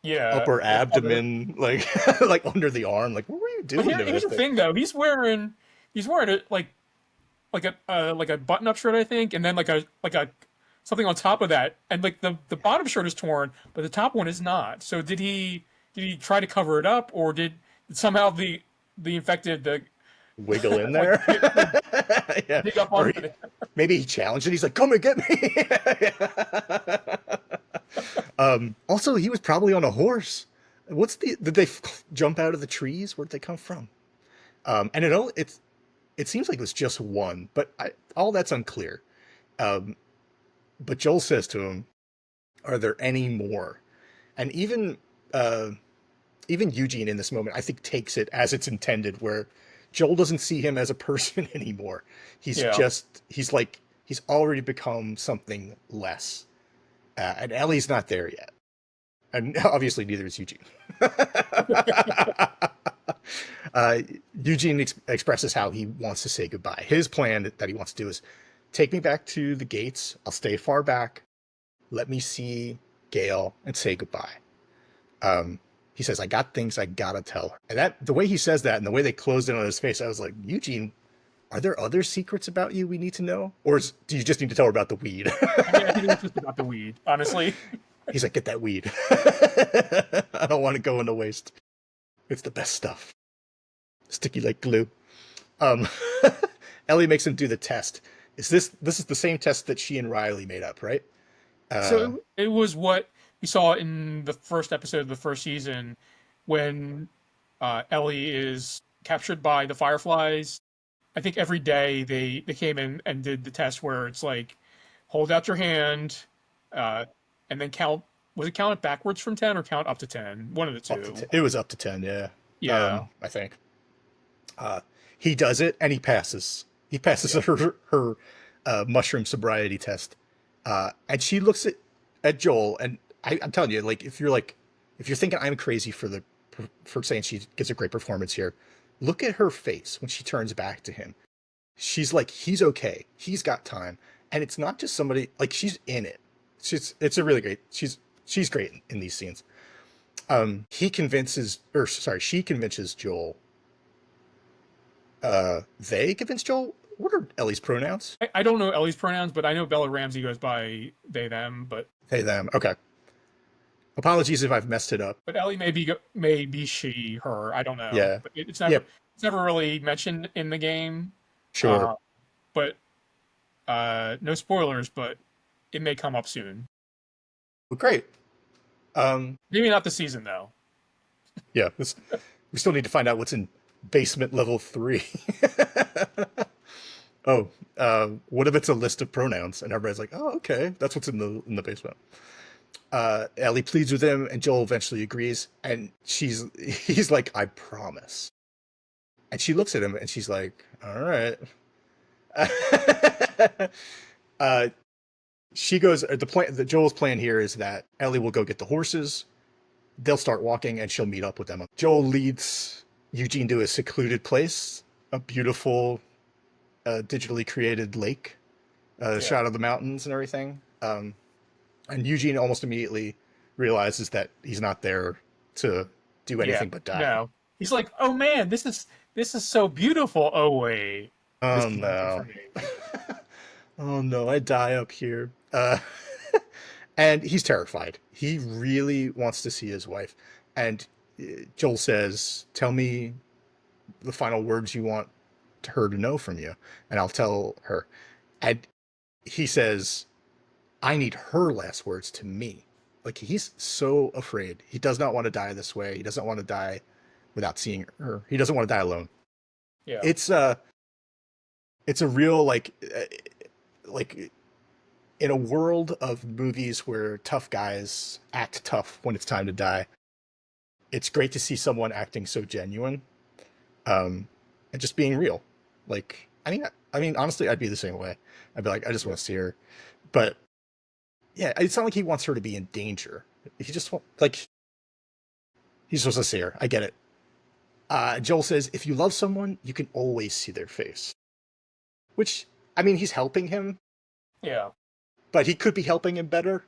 Yeah. upper abdomen like like under the arm. Like, what were you But doing to here's this the thing? thing though. He's wearing a like a button up shirt I think, and then like a something on top of that, and like the bottom shirt is torn, but the top one is not. So did he try to cover it up, or did somehow the infected the Wiggle in like there. Yeah. dig up Or onto it? maybe he challenged it. He's like, come and get me. Also, he was probably on a horse. Did they jump out of the trees? Where'd they come from? And it seems like it was just one, but all that's unclear. Um, but Joel says to him, are there any more? And uh, even Eugene in this moment, I think, takes it as it's intended, where Joel doesn't see him as a person anymore. Yeah. He's already become something less. And Ellie's not there yet. And obviously neither is Eugene. uh, Eugene expresses how he wants to say goodbye. His plan that he wants to do is take me back to the gates. I'll stay far back. Let me see Gail and say goodbye. He says, I got things I gotta tell her. And that the way he says that and the way they closed in on his face, I was like, Eugene, are there other secrets about you we need to know? Or do you just need to tell her about the weed? I think it was just about the weed, honestly. He's like, get that weed. I don't want to go into waste. It's the best stuff. Sticky like glue. Um, Ellie makes him do the test. This is the same test that she and Riley made up, right? Uh, So it was what we saw in the first episode of the first season when Ellie is captured by the Fireflies. I think every day they came in and did the test where it's like hold out your hand, uh, and then count. Was it count it backwards from 10 or count up to 10? One of the two. it was up to 10, yeah. Yeah, I think. Uh, he does it and he passes. He passes yeah, her mushroom sobriety test. And she looks at Joel, and I'm telling you, like, if you're thinking I'm crazy for saying she gives a great performance here, look at her face when she turns back to him. She's like, he's okay. He's got time. And it's not just somebody like she's in it. It's a really great. She's great in these scenes. She convinces Joel. They convince Joel. What are Ellie's pronouns? I don't know Ellie's pronouns, but I know Bella Ramsey goes by they them. They, them. Okay. Apologies if I've messed it up. But Ellie may be she her. I don't know. Yeah. But Yep. it's never really mentioned in the game. Sure. Uh, but no spoilers, but it may come up soon. Well, great. Maybe not this season though. Yeah. We still need to find out what's in basement level 3. Oh, what if it's a list of pronouns and everybody's like, oh, okay, that's what's in the basement. Ellie pleads with him, and Joel eventually agrees. And he's like, I promise. And she looks at him, and she's like, all right. uh, she goes. Joel's plan here is that Ellie will go get the horses. They'll start walking, and she'll meet up with them. Joel leads Eugene to a secluded place, a beautiful, digitally created lake, Yeah. shot of the mountains and everything. And Eugene almost immediately realizes that he's not there to do Yeah. anything but die. No. He's like, oh man, this is so beautiful. Oh wait, this Oh can happen for no. me. Oh no, I die up here. And he's terrified. He really wants to see his wife. And Joel says, tell me the final words you want her to know from you, and I'll tell her. And he says, I need her last words to me. Like, he's so afraid. He does not want to die this way. He doesn't want to die without seeing her. He doesn't want to die alone. Yeah. It's a real, like in a world of movies where tough guys act tough when it's time to die. It's great to see someone acting so genuine, and just being real. Like, I mean, honestly, I'd be the same way. I'd be like, I just want to see her, but yeah, it's not like he wants her to be in danger. He just like, he's supposed to see her. I get it. Joel says, if you love someone, you can always see their face. Which, I mean, he's helping him, Yeah. but he could be helping him better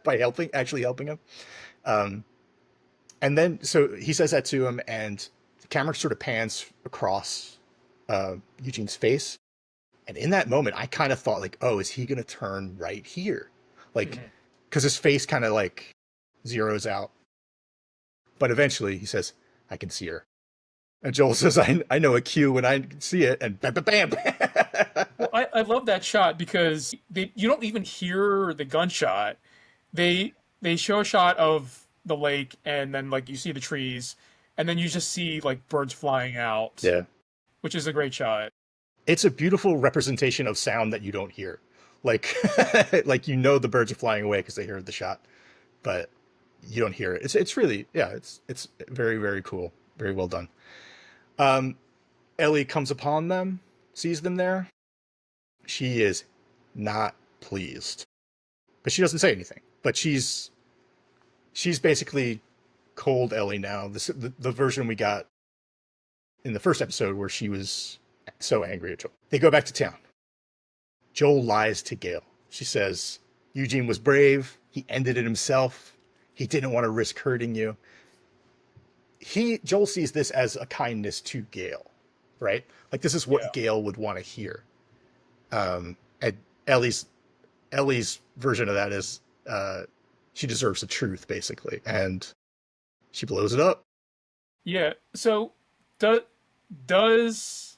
by actually helping him. And then, so he says that to him, and the camera sort of pans across Eugene's face. And in that moment, I kind of thought, like, oh, is he going to turn right here? Like, because his face kind of like zeroes out. But eventually he says, I can see her. And Joel says, I know a cue when I see it, and bam, bam, bam. Well, I love that shot because you don't even hear the gunshot. They show a shot of the lake, and then like you see the trees, and then you just see like birds flying out. Yeah. Which is a great shot. It's a beautiful representation of sound that you don't hear. Like, like, you know, the birds are flying away because they heard the shot, but you don't hear it. It's really, yeah, it's very, very cool. Very well done. Ellie comes upon them, sees them there. She is not pleased, but she doesn't say anything. But she's basically cold Ellie now. The version we got in the first episode where she was so angry at Joel. They go back to town. Joel lies to Gail. She says, Eugene was brave. He ended it himself. He didn't want to risk hurting you. Joel sees this as a kindness to Gail, right? Like, this is what Gail would want to hear. And Ellie's version of that is she deserves the truth, basically, and she blows it up. Yeah. So does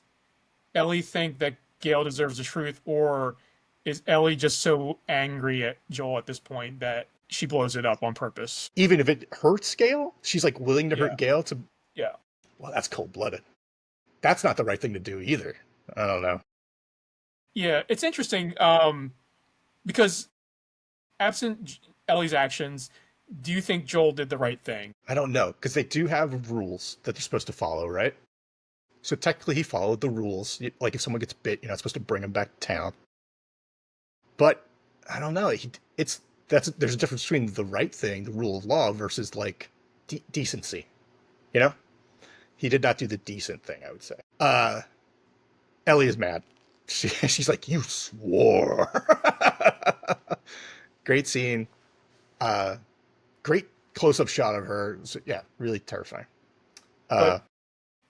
Ellie think that Gail deserves the truth, or is Ellie just so angry at Joel at this point that she blows it up on purpose? Even if it hurts Gail, she's like willing to hurt Gail to. Yeah. Well, that's cold-blooded. That's not the right thing to do either. I don't know. Yeah, it's interesting because absent Ellie's actions, do you think Joel did the right thing? I don't know, because they do have rules that they're supposed to follow, right? So technically he followed the rules. Like, if someone gets bit, you're not supposed to bring them back to town. But I don't know. There's a difference between the right thing, the rule of law, versus like decency. You know, he did not do the decent thing, I would say. Ellie is mad. She's like, you swore. Great scene. Great close-up shot of her. So, yeah, really terrifying. But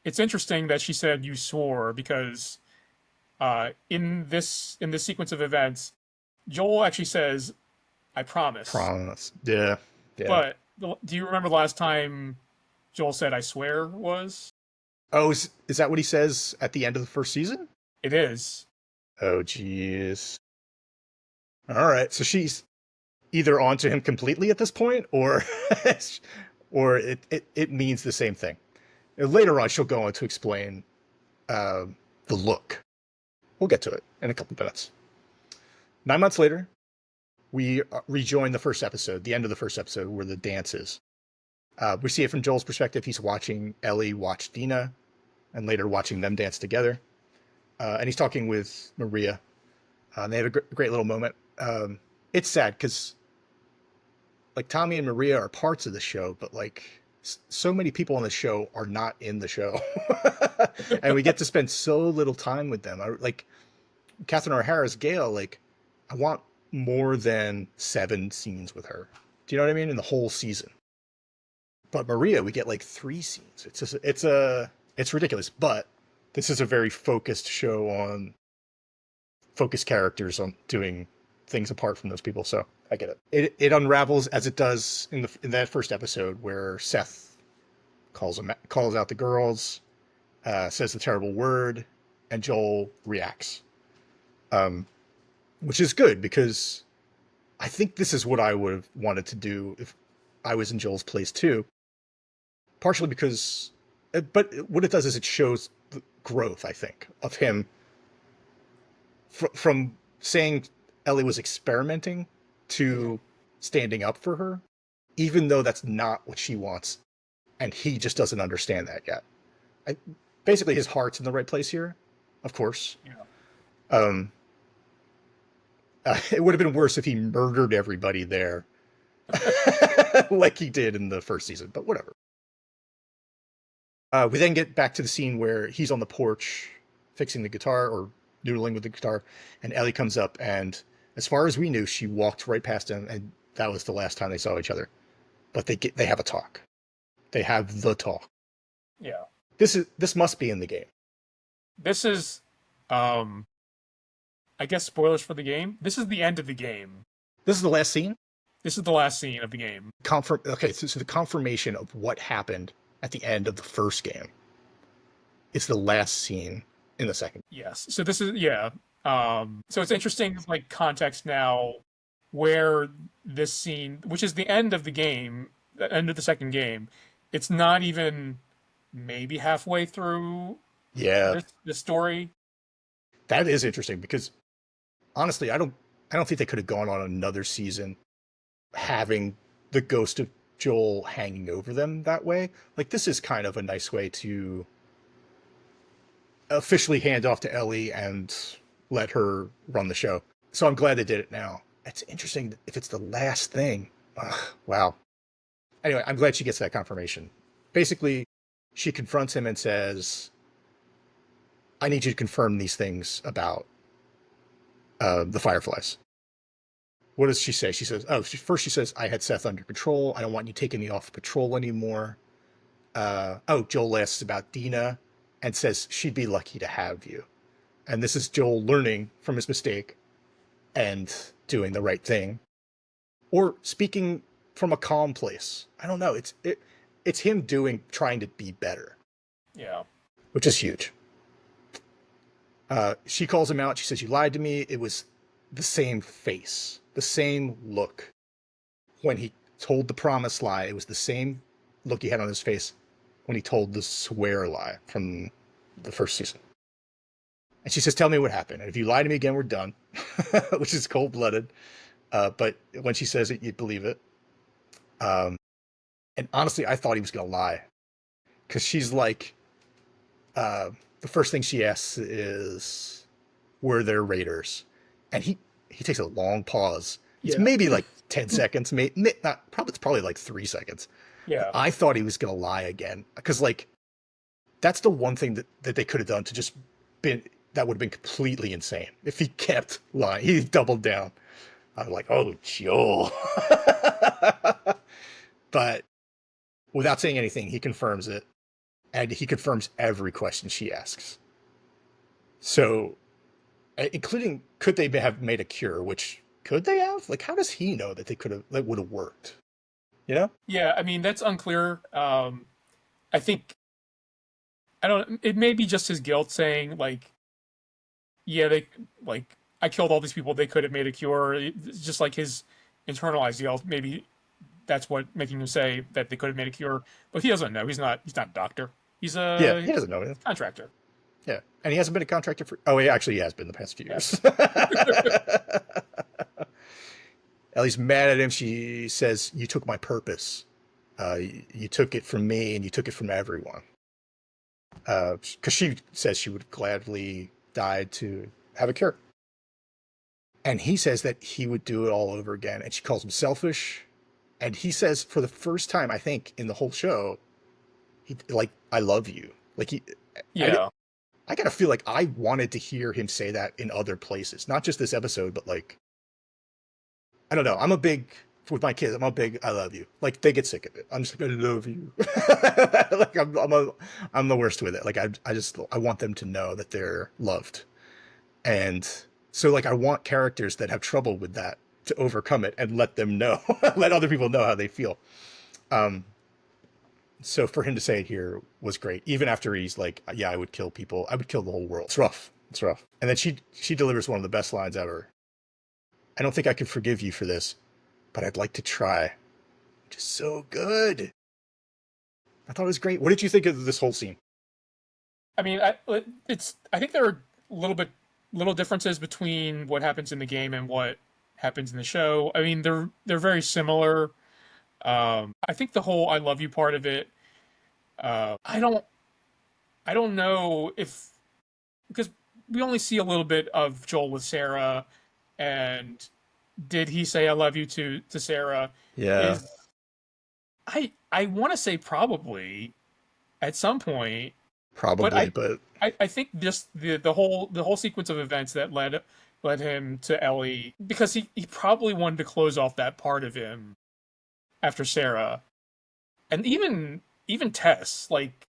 it's interesting that she said you swore, because in this sequence of events, Joel actually says, I promise. Promise. Yeah. But do you remember the last time Joel said I swear was? Oh, is that what he says at the end of the first season? It is. Oh, jeez. All right. So she's either onto him completely at this point, or or it means the same thing. Later on, she'll go on to explain the look. We'll get to it in a couple minutes. 9 months later, we rejoin the first episode, the end of the first episode, where the dance is. We see it from Joel's perspective. He's watching Ellie watch Dina, and later watching them dance together. And he's talking with Maria. They have a great little moment. It's sad because, like, Tommy and Maria are parts of the show, but like, so many people on the show are not in the show. And we get to spend so little time with them. Like, Catherine O'Hara's Gail, like, I want more than 7 scenes with her. Do you know what I mean? In the whole season. But Maria, we get like 3 scenes. It's ridiculous. But this is a very focused show on focused characters on doing things apart from those people. So I get it. It unravels as it does in that first episode, where Seth calls out the girls. says the terrible word, and Joel reacts, um, which is good because I think this is what I would have wanted to do if I was in Joel's place too. Partially because, but what it does is it shows the growth, I think, of him from saying Ellie was experimenting to standing up for her, even though that's not what she wants, and he just doesn't understand that yet. I, basically, his heart's in the right place here, of course. Yeah. Um, it would have been worse if he murdered everybody there, like he did in the first season, but whatever. We then get back to the scene where he's on the porch fixing the guitar or noodling with the guitar, and Ellie comes up, and as far as we knew, she walked right past him, and that was the last time they saw each other. But they have a talk. They have the talk. Yeah. This must be in the game. This is, I guess spoilers for the game. This is the end of the game. This is the last scene? This is the last scene of the game. Okay, so the confirmation of what happened at the end of the first game is the last scene in the second. Yes. So this is, yeah. So it's interesting, like, context now where this scene, which is the end of the game, the end of the second game, it's not even maybe halfway through Yeah, this story. that is interesting because honestly, I don't think they could have gone on another season having the ghost of Joel hanging over them that way. Like, this is kind of a nice way to officially hand off to Ellie and let her run the show. So I'm glad they did it now. It's interesting if it's the last thing. Ugh, wow. Anyway, I'm glad she gets that confirmation. Basically, she confronts him and says, I need you to confirm these things about the Fireflies. What does she say? She says, first she says, I had Seth under control. I don't want you taking me off patrol anymore. Joel asks about Dina and says she'd be lucky to have you. And this is Joel learning from his mistake and doing the right thing. Or speaking from a calm place. I don't know. It's him trying to be better. Yeah. Which is huge. She calls him out. She says, you lied to me. It was the same face, the same look. When he told the promise lie, it was the same look he had on his face when he told the swear lie from the first season. And she says, tell me what happened. And if you lie to me again, we're done. Which is cold-blooded. But when she says it, you believe it. And honestly, I thought he was going to lie. Because she's like, the first thing she asks is, were there raiders? And he takes a long pause. It's maybe like 10 seconds. It's probably like 3 seconds. Yeah. I thought he was going to lie again. Because, like, that's the one thing that they could have done to just that would have been completely insane. If he kept lying, he doubled down. I was like, oh, Joel. But without saying anything, he confirms it. And he confirms every question she asks. So, including, could they have made a cure? Which, could they have? Like, how does he know that that would have worked? You know? Yeah, I mean, that's unclear. I think, it may be just his guilt saying, like, yeah, I killed all these people, they could have made a cure. It's just like his internalized guilt. Maybe that's what making him say that they could have made a cure. But he doesn't know. He's not a doctor. He's He doesn't know. Contractor. Yeah, and he hasn't been a contractor for. Oh, he actually has been the past few years. Ellie's mad at him. She says, "You took my purpose. You took it from me, and you took it from everyone." Because she says she would gladly die to have a cure, and he says that he would do it all over again. And she calls him selfish, and he says for the first time, I think, in the whole show, I love you. Like Yeah. I gotta feel like I wanted to hear him say that in other places, not just this episode, but like, I don't know. With my kids, I love you. Like, they get sick of it. I'm just like, I love you. Like, I'm the worst with it. Like, I want them to know that they're loved. And so, like, I want characters that have trouble with that to overcome it and let them know, let other people know how they feel. So for him to say it here was great, even after he's like, "Yeah, I would kill people. I would kill the whole world." It's rough. It's rough. And then she delivers one of the best lines ever. "I don't think I can forgive you for this, but I'd like to try." Which is so good. I thought it was great. What did you think of this whole scene? I mean, I think there are little differences between what happens in the game and what happens in the show. I mean, they're very similar. I think the whole "I love you" part of it. Uh, I don't I don't know if because we only see a little bit of Joel with Sarah, and did he say "I love you" to Sarah? Yeah, Is I want to say probably at some point, but probably, but I think just the whole sequence of events that led him to Ellie, because he probably wanted to close off that part of him after Sarah, and even Tess. Like,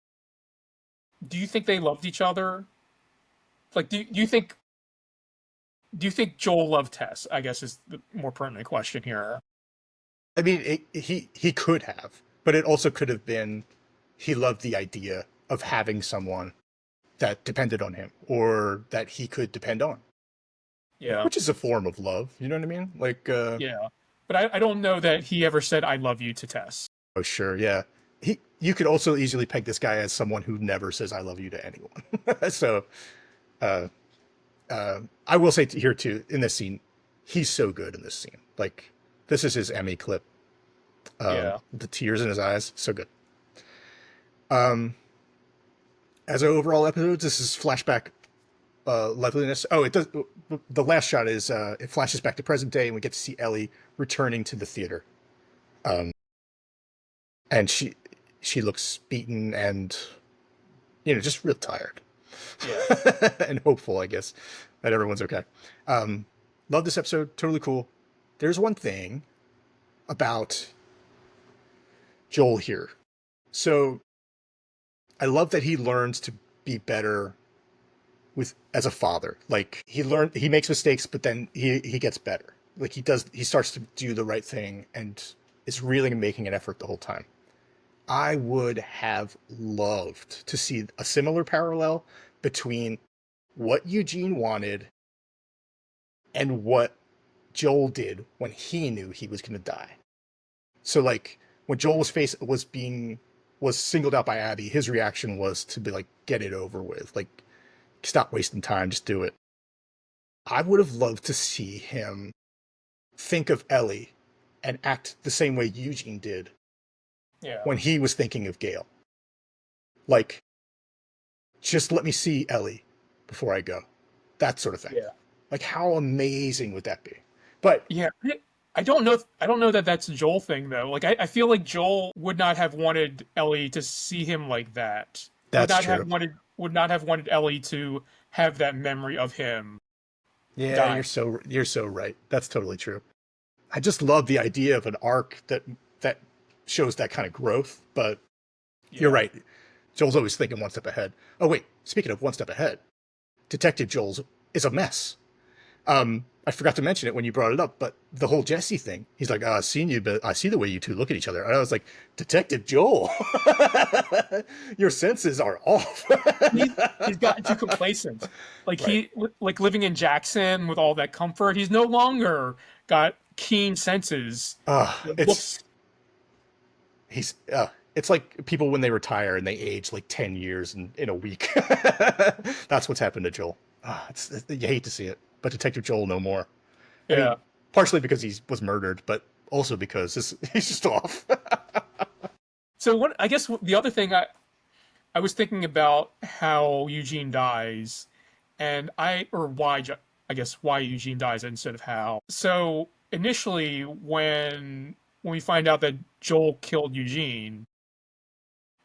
do you think they loved each other? Like, do you think Joel loved Tess? I guess is the more pertinent question here. I mean, he could have, but it also could have been he loved the idea of having someone that depended on him or that he could depend on, Yeah, which is a form of love. You know what I mean? Like, yeah. But I don't know that he ever said "I love you" to Tess. oh sure, yeah. You could also easily peg this guy as someone who never says "I love you" to anyone. So, uh, I will say here too in this scene, he's so good in this scene. Like, this is his Emmy clip. Yeah, The tears in his eyes, so good. Um, as an overall episode, this is flashback loveliness. Oh, it does. The last shot is it flashes back to present day, and we get to see Ellie returning to the theater. And she looks beaten and just real tired yeah, and hopeful, I guess, that everyone's okay. Um, love this episode. Totally cool. There's one thing about Joel here. So I love that he learns to be better with as a father. Like he makes mistakes, but then he gets better. Like he starts to do the right thing and is really making an effort the whole time. I would have loved to see a similar parallel between what Eugene wanted and what Joel did when he knew he was going to die. So like when Joel was singled out by Abby, his reaction was to be like, get it over with. Like, stop wasting time, just do it. I would have loved to see him think of Ellie and act the same way Eugene did yeah, when he was thinking of Gail. Like, just let me see Ellie before I go. That sort of thing. yeah. Like, how amazing would that be? But Yeah, I don't know. I don't know that that's a Joel thing though. Like I feel like Joel would not have wanted Ellie to see him like that. that's true. Would not have wanted Ellie to have that memory of him Yeah, dying. you're so right. That's totally true. I just love the idea of an arc that shows that kind of growth. But you're Yeah. right. Joel's always thinking one step ahead. Oh wait, speaking of one step ahead, Detective Joel's is a mess. I forgot to mention it when you brought it up, but the whole Jesse thing, he's like, I've seen you, but I see the way you two look at each other. And I was like, Detective Joel, your senses are off. He's gotten too complacent. Like Right. like living in Jackson with all that comfort, he's no longer got keen senses. It's Looks he's it's like people when they retire and they age like 10 years in a week. That's what's happened to Joel. You hate to see it, but Detective Joel no more. I yeah. mean, partially because he was murdered, but also because he's just off. So what I guess the other thing I was thinking about how Eugene dies, and or why I guess why Eugene dies instead of how. So initially, when we find out that Joel killed Eugene,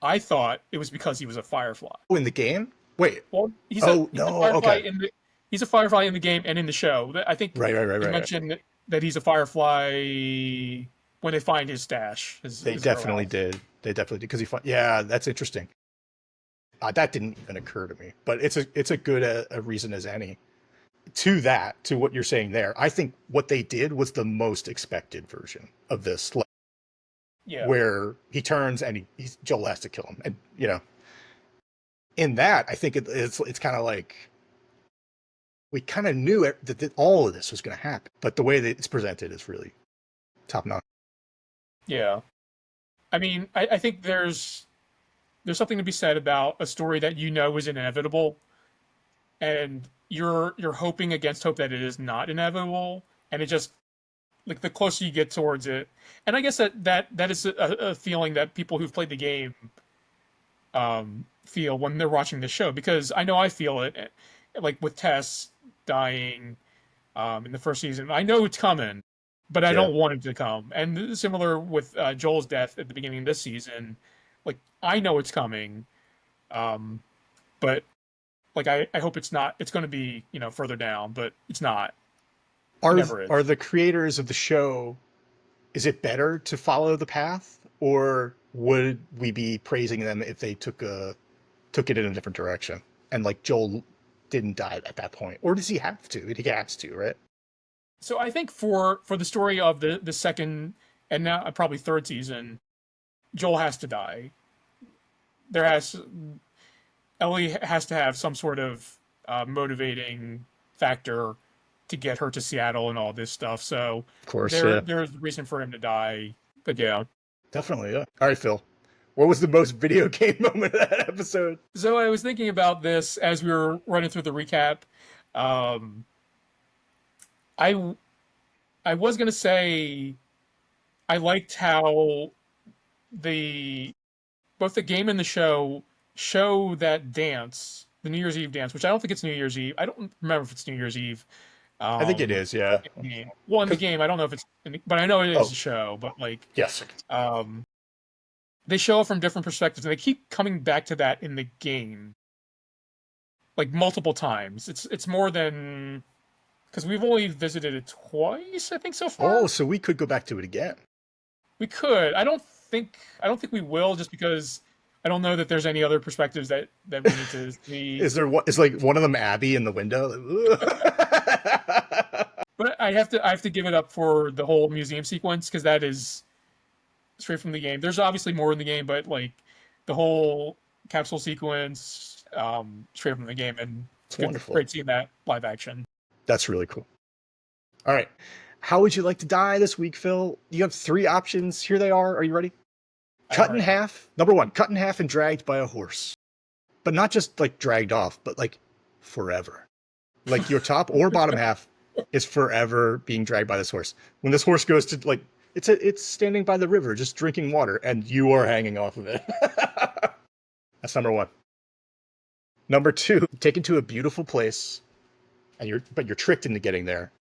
I thought it was because he was a Firefly. Oh, in the game? Wait. Well, Oh he's a no. Firefly Okay. in the he's a Firefly in the game and in the show. I think Right. Right. Right. they Right. Right. mentioned that he's a Firefly when they find his stash, They his row definitely house. did. They definitely did because yeah, that's interesting. That didn't even occur to me, but it's a good a reason as any to what you're saying there. I think what they did was the most expected version of this. Like, Yeah. where he turns and Joel has to kill him. And, in that, I think it's kind of like we kind of knew that all of this was going to happen, but the way that it's presented is really top notch. Yeah. I mean, I think there's something to be said about a story that you know is inevitable, and you're hoping against hope that it is not inevitable, and it just like the closer you get towards it, and I guess that is a feeling that people who've played the game feel when they're watching the show, because I know I feel it, like with Tess dying in the first season. I know it's coming, but I Yeah. don't want it to come. And similar with Joel's death at the beginning of this season, like I know it's coming, um, but like I hope it's not. It's going to be further down, but it's not. It Are never is. are the creators of the show, is it better to follow the path, or would we be praising them if they took it in a different direction? And like Joel didn't die at that point. Or does he have to? He has to, right? So I think for the story of the second and now probably third season, Joel has to die. There has Ellie has to have some sort of motivating factor to get her to Seattle and all this stuff. So Of course, yeah. there's reason for him to die. But yeah. Definitely, yeah. All right, Phil. What was the most video game moment of that episode? So I was thinking about this as we were running through the recap. Um, I I was gonna say I liked how the both the game and the show that dance, the New Year's Eve dance, which I don't think it's New Year's Eve. I don't remember if it's New Year's Eve. I think it Um, is, yeah. in the game. Well, in the 'Cause- game, I don't know if but I know it is oh, a show. But like, yes. um, they show it from different perspectives, and they keep coming back to that in the game, like multiple times. It's more than because we've only visited it twice, I think, so Oh, far. so we could go back to it again. We could. I don't think we will, just because I don't know that there's any other perspectives that we need to see. Is there what is like one of them Abby in the window? But I have to give it up for the whole museum sequence, because that is straight from the game. There's obviously more in the game, but like the whole capsule sequence, straight from the game, and it's It's good, wonderful. great seeing that live action. That's really cool. All right. How would you like to die this week, Phil? You have three options. Here they are. Are you ready? I'm Cut in ready. half. Number one, cut in half and dragged by a horse. But not just like dragged off, but like forever. Like your top or bottom half is forever being dragged by this horse. When this horse goes to like it's standing by the river just drinking water and you are hanging off of it. That's number one. Number two, taken to a beautiful place and you're tricked into getting there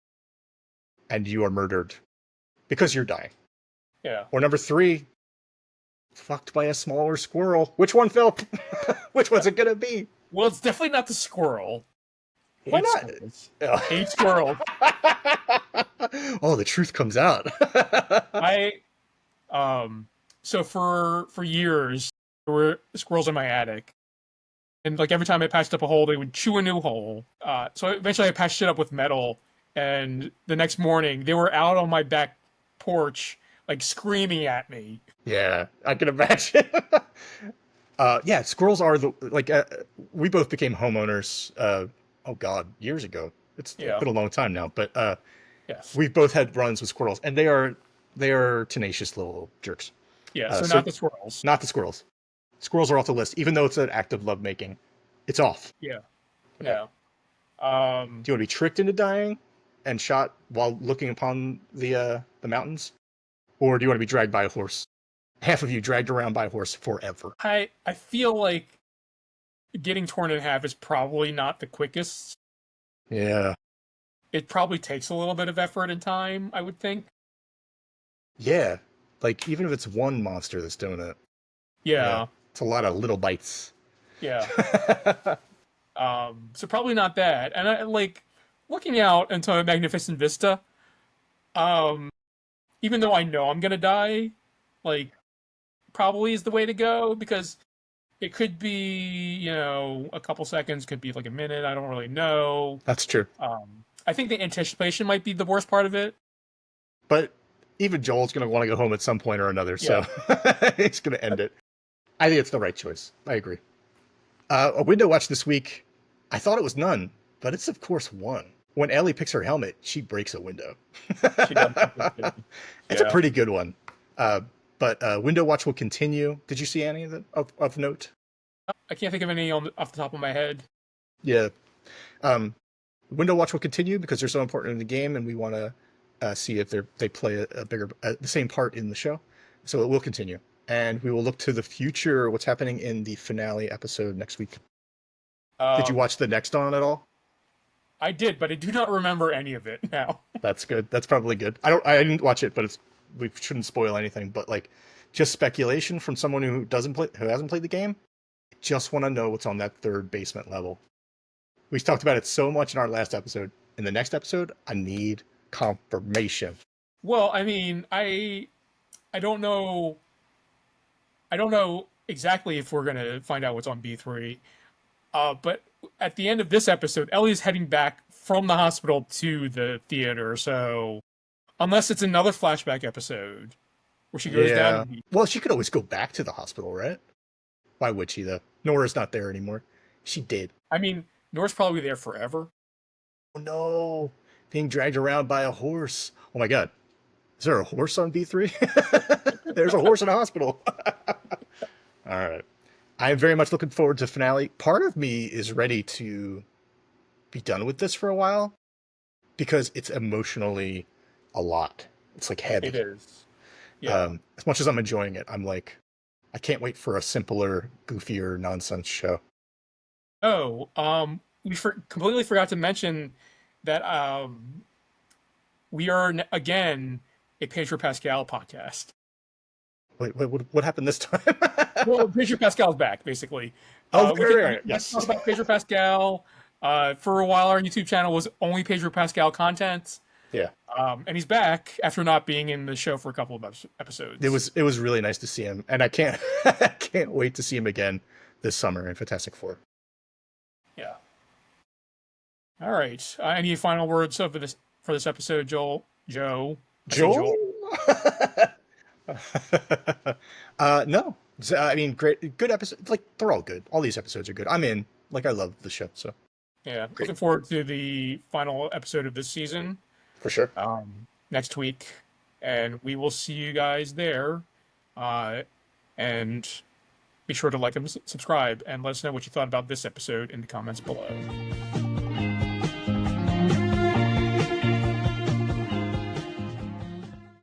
and you are murdered because you're dying. Yeah. Or number three, fucked by a smaller squirrel. Which one, Phil? Which one's it gonna be? Well, it's definitely not the squirrel. Why Hate not? squirrels. Oh. Hate squirrels. Oh, the truth comes out. I so for years there were squirrels in my attic. And like every time I patched up a hole, they would chew a new hole. So eventually I patched it up with metal. And the next morning, they were out on my back porch, like screaming at me. Yeah, I can imagine. Yeah, squirrels are the like we both became homeowners. Oh God, years ago. It's Yeah. been a long time now, but Yes. we've both had runs with squirrels, and they are tenacious little jerks. Yeah. So So not the squirrels. not the squirrels. Squirrels are off the list, even though it's an act of lovemaking. It's off. Yeah. Okay. Yeah. Do you want to be tricked into dying and shot while looking upon the mountains, or do you want to be dragged by a horse? Half of you dragged around by a horse forever. I feel like getting torn in half is probably not the quickest. Yeah. It probably takes a little bit of effort and time, I would think. Yeah. Like even if it's one monster that's doing it, Yeah. it's a lot of little bites. Yeah. So probably not that. And I like looking out into a magnificent vista. Um, Even though I know I'm gonna die, like probably is the way to go, because it could be, a couple seconds, could be like a minute. I don't really know. That's true. I think the anticipation might be the worst part of it. But even Joel's going to want to go home at some point or another, so Yeah. he's going to end it. I think it's the right choice. I agree. A window watch this week. I thought it was none, but it's of course one. When Ellie picks her helmet, she breaks a window. She does. It's a Yeah. pretty good one. Uh, but window watch will continue. Did you see any of it of note? I can't think of any off the top of my head. Yeah. Um, window watch will continue because they're so important in the game, and we want to see if they play a bigger the same part in the show. So it will continue, and we will look to the future. What's happening in the finale episode next week? Did you Um, watch the next Dawn at all? I did, but I do not remember any of it now. That's good. That's probably good. I didn't watch it, but we shouldn't spoil anything. But like, just speculation from someone who hasn't played the game. Just want to know what's on that third basement level. We talked about it so much in our last episode. In the next episode, I need confirmation. Well, I mean, I don't know. I don't know exactly if we're gonna find out what's on B3. But at the end of this episode, Ellie's heading back from the hospital to the theater. So unless it's another flashback episode where she goes down Yeah. to the, Well, she could always go back to the hospital, right? Why would she though? Nora's not there anymore. She did. I mean, Nora's probably there forever. Oh no. Being dragged around by a horse. Oh my god. Is there a horse on B3? There's a horse in a hospital. All right. I'm very much looking forward to finale. Part of me is ready to be done with this for a while because it's emotionally a lot. It's like It heavy. is. Yeah. As much as I'm enjoying it, I'm like, I can't wait for a simpler, goofier nonsense show. Oh, completely forgot to mention that we are again a Pedro Pascal podcast. Wait, what happened this time? Well, Pedro Pascal's back, basically. Oh, Let's yes. talk about Pedro Pascal. For a while, our YouTube channel was only Pedro Pascal content, Yeah, and he's back after not being in the show for a couple of episodes. it was really nice to see him, and I can't I can't wait to see him again this summer in Fantastic Four. Yeah. All right. Any final words of this for this episode, Joel? Joe. I say Joel? Joel. No. I mean, great, good episode. Like they're all good. All these episodes are good. I'm in. Like I love the show, so Yeah. great Looking forward to the final episode of this season for sure. next week, and we will see you guys there. And be sure to like and subscribe, and let us know what you thought about this episode in the comments below.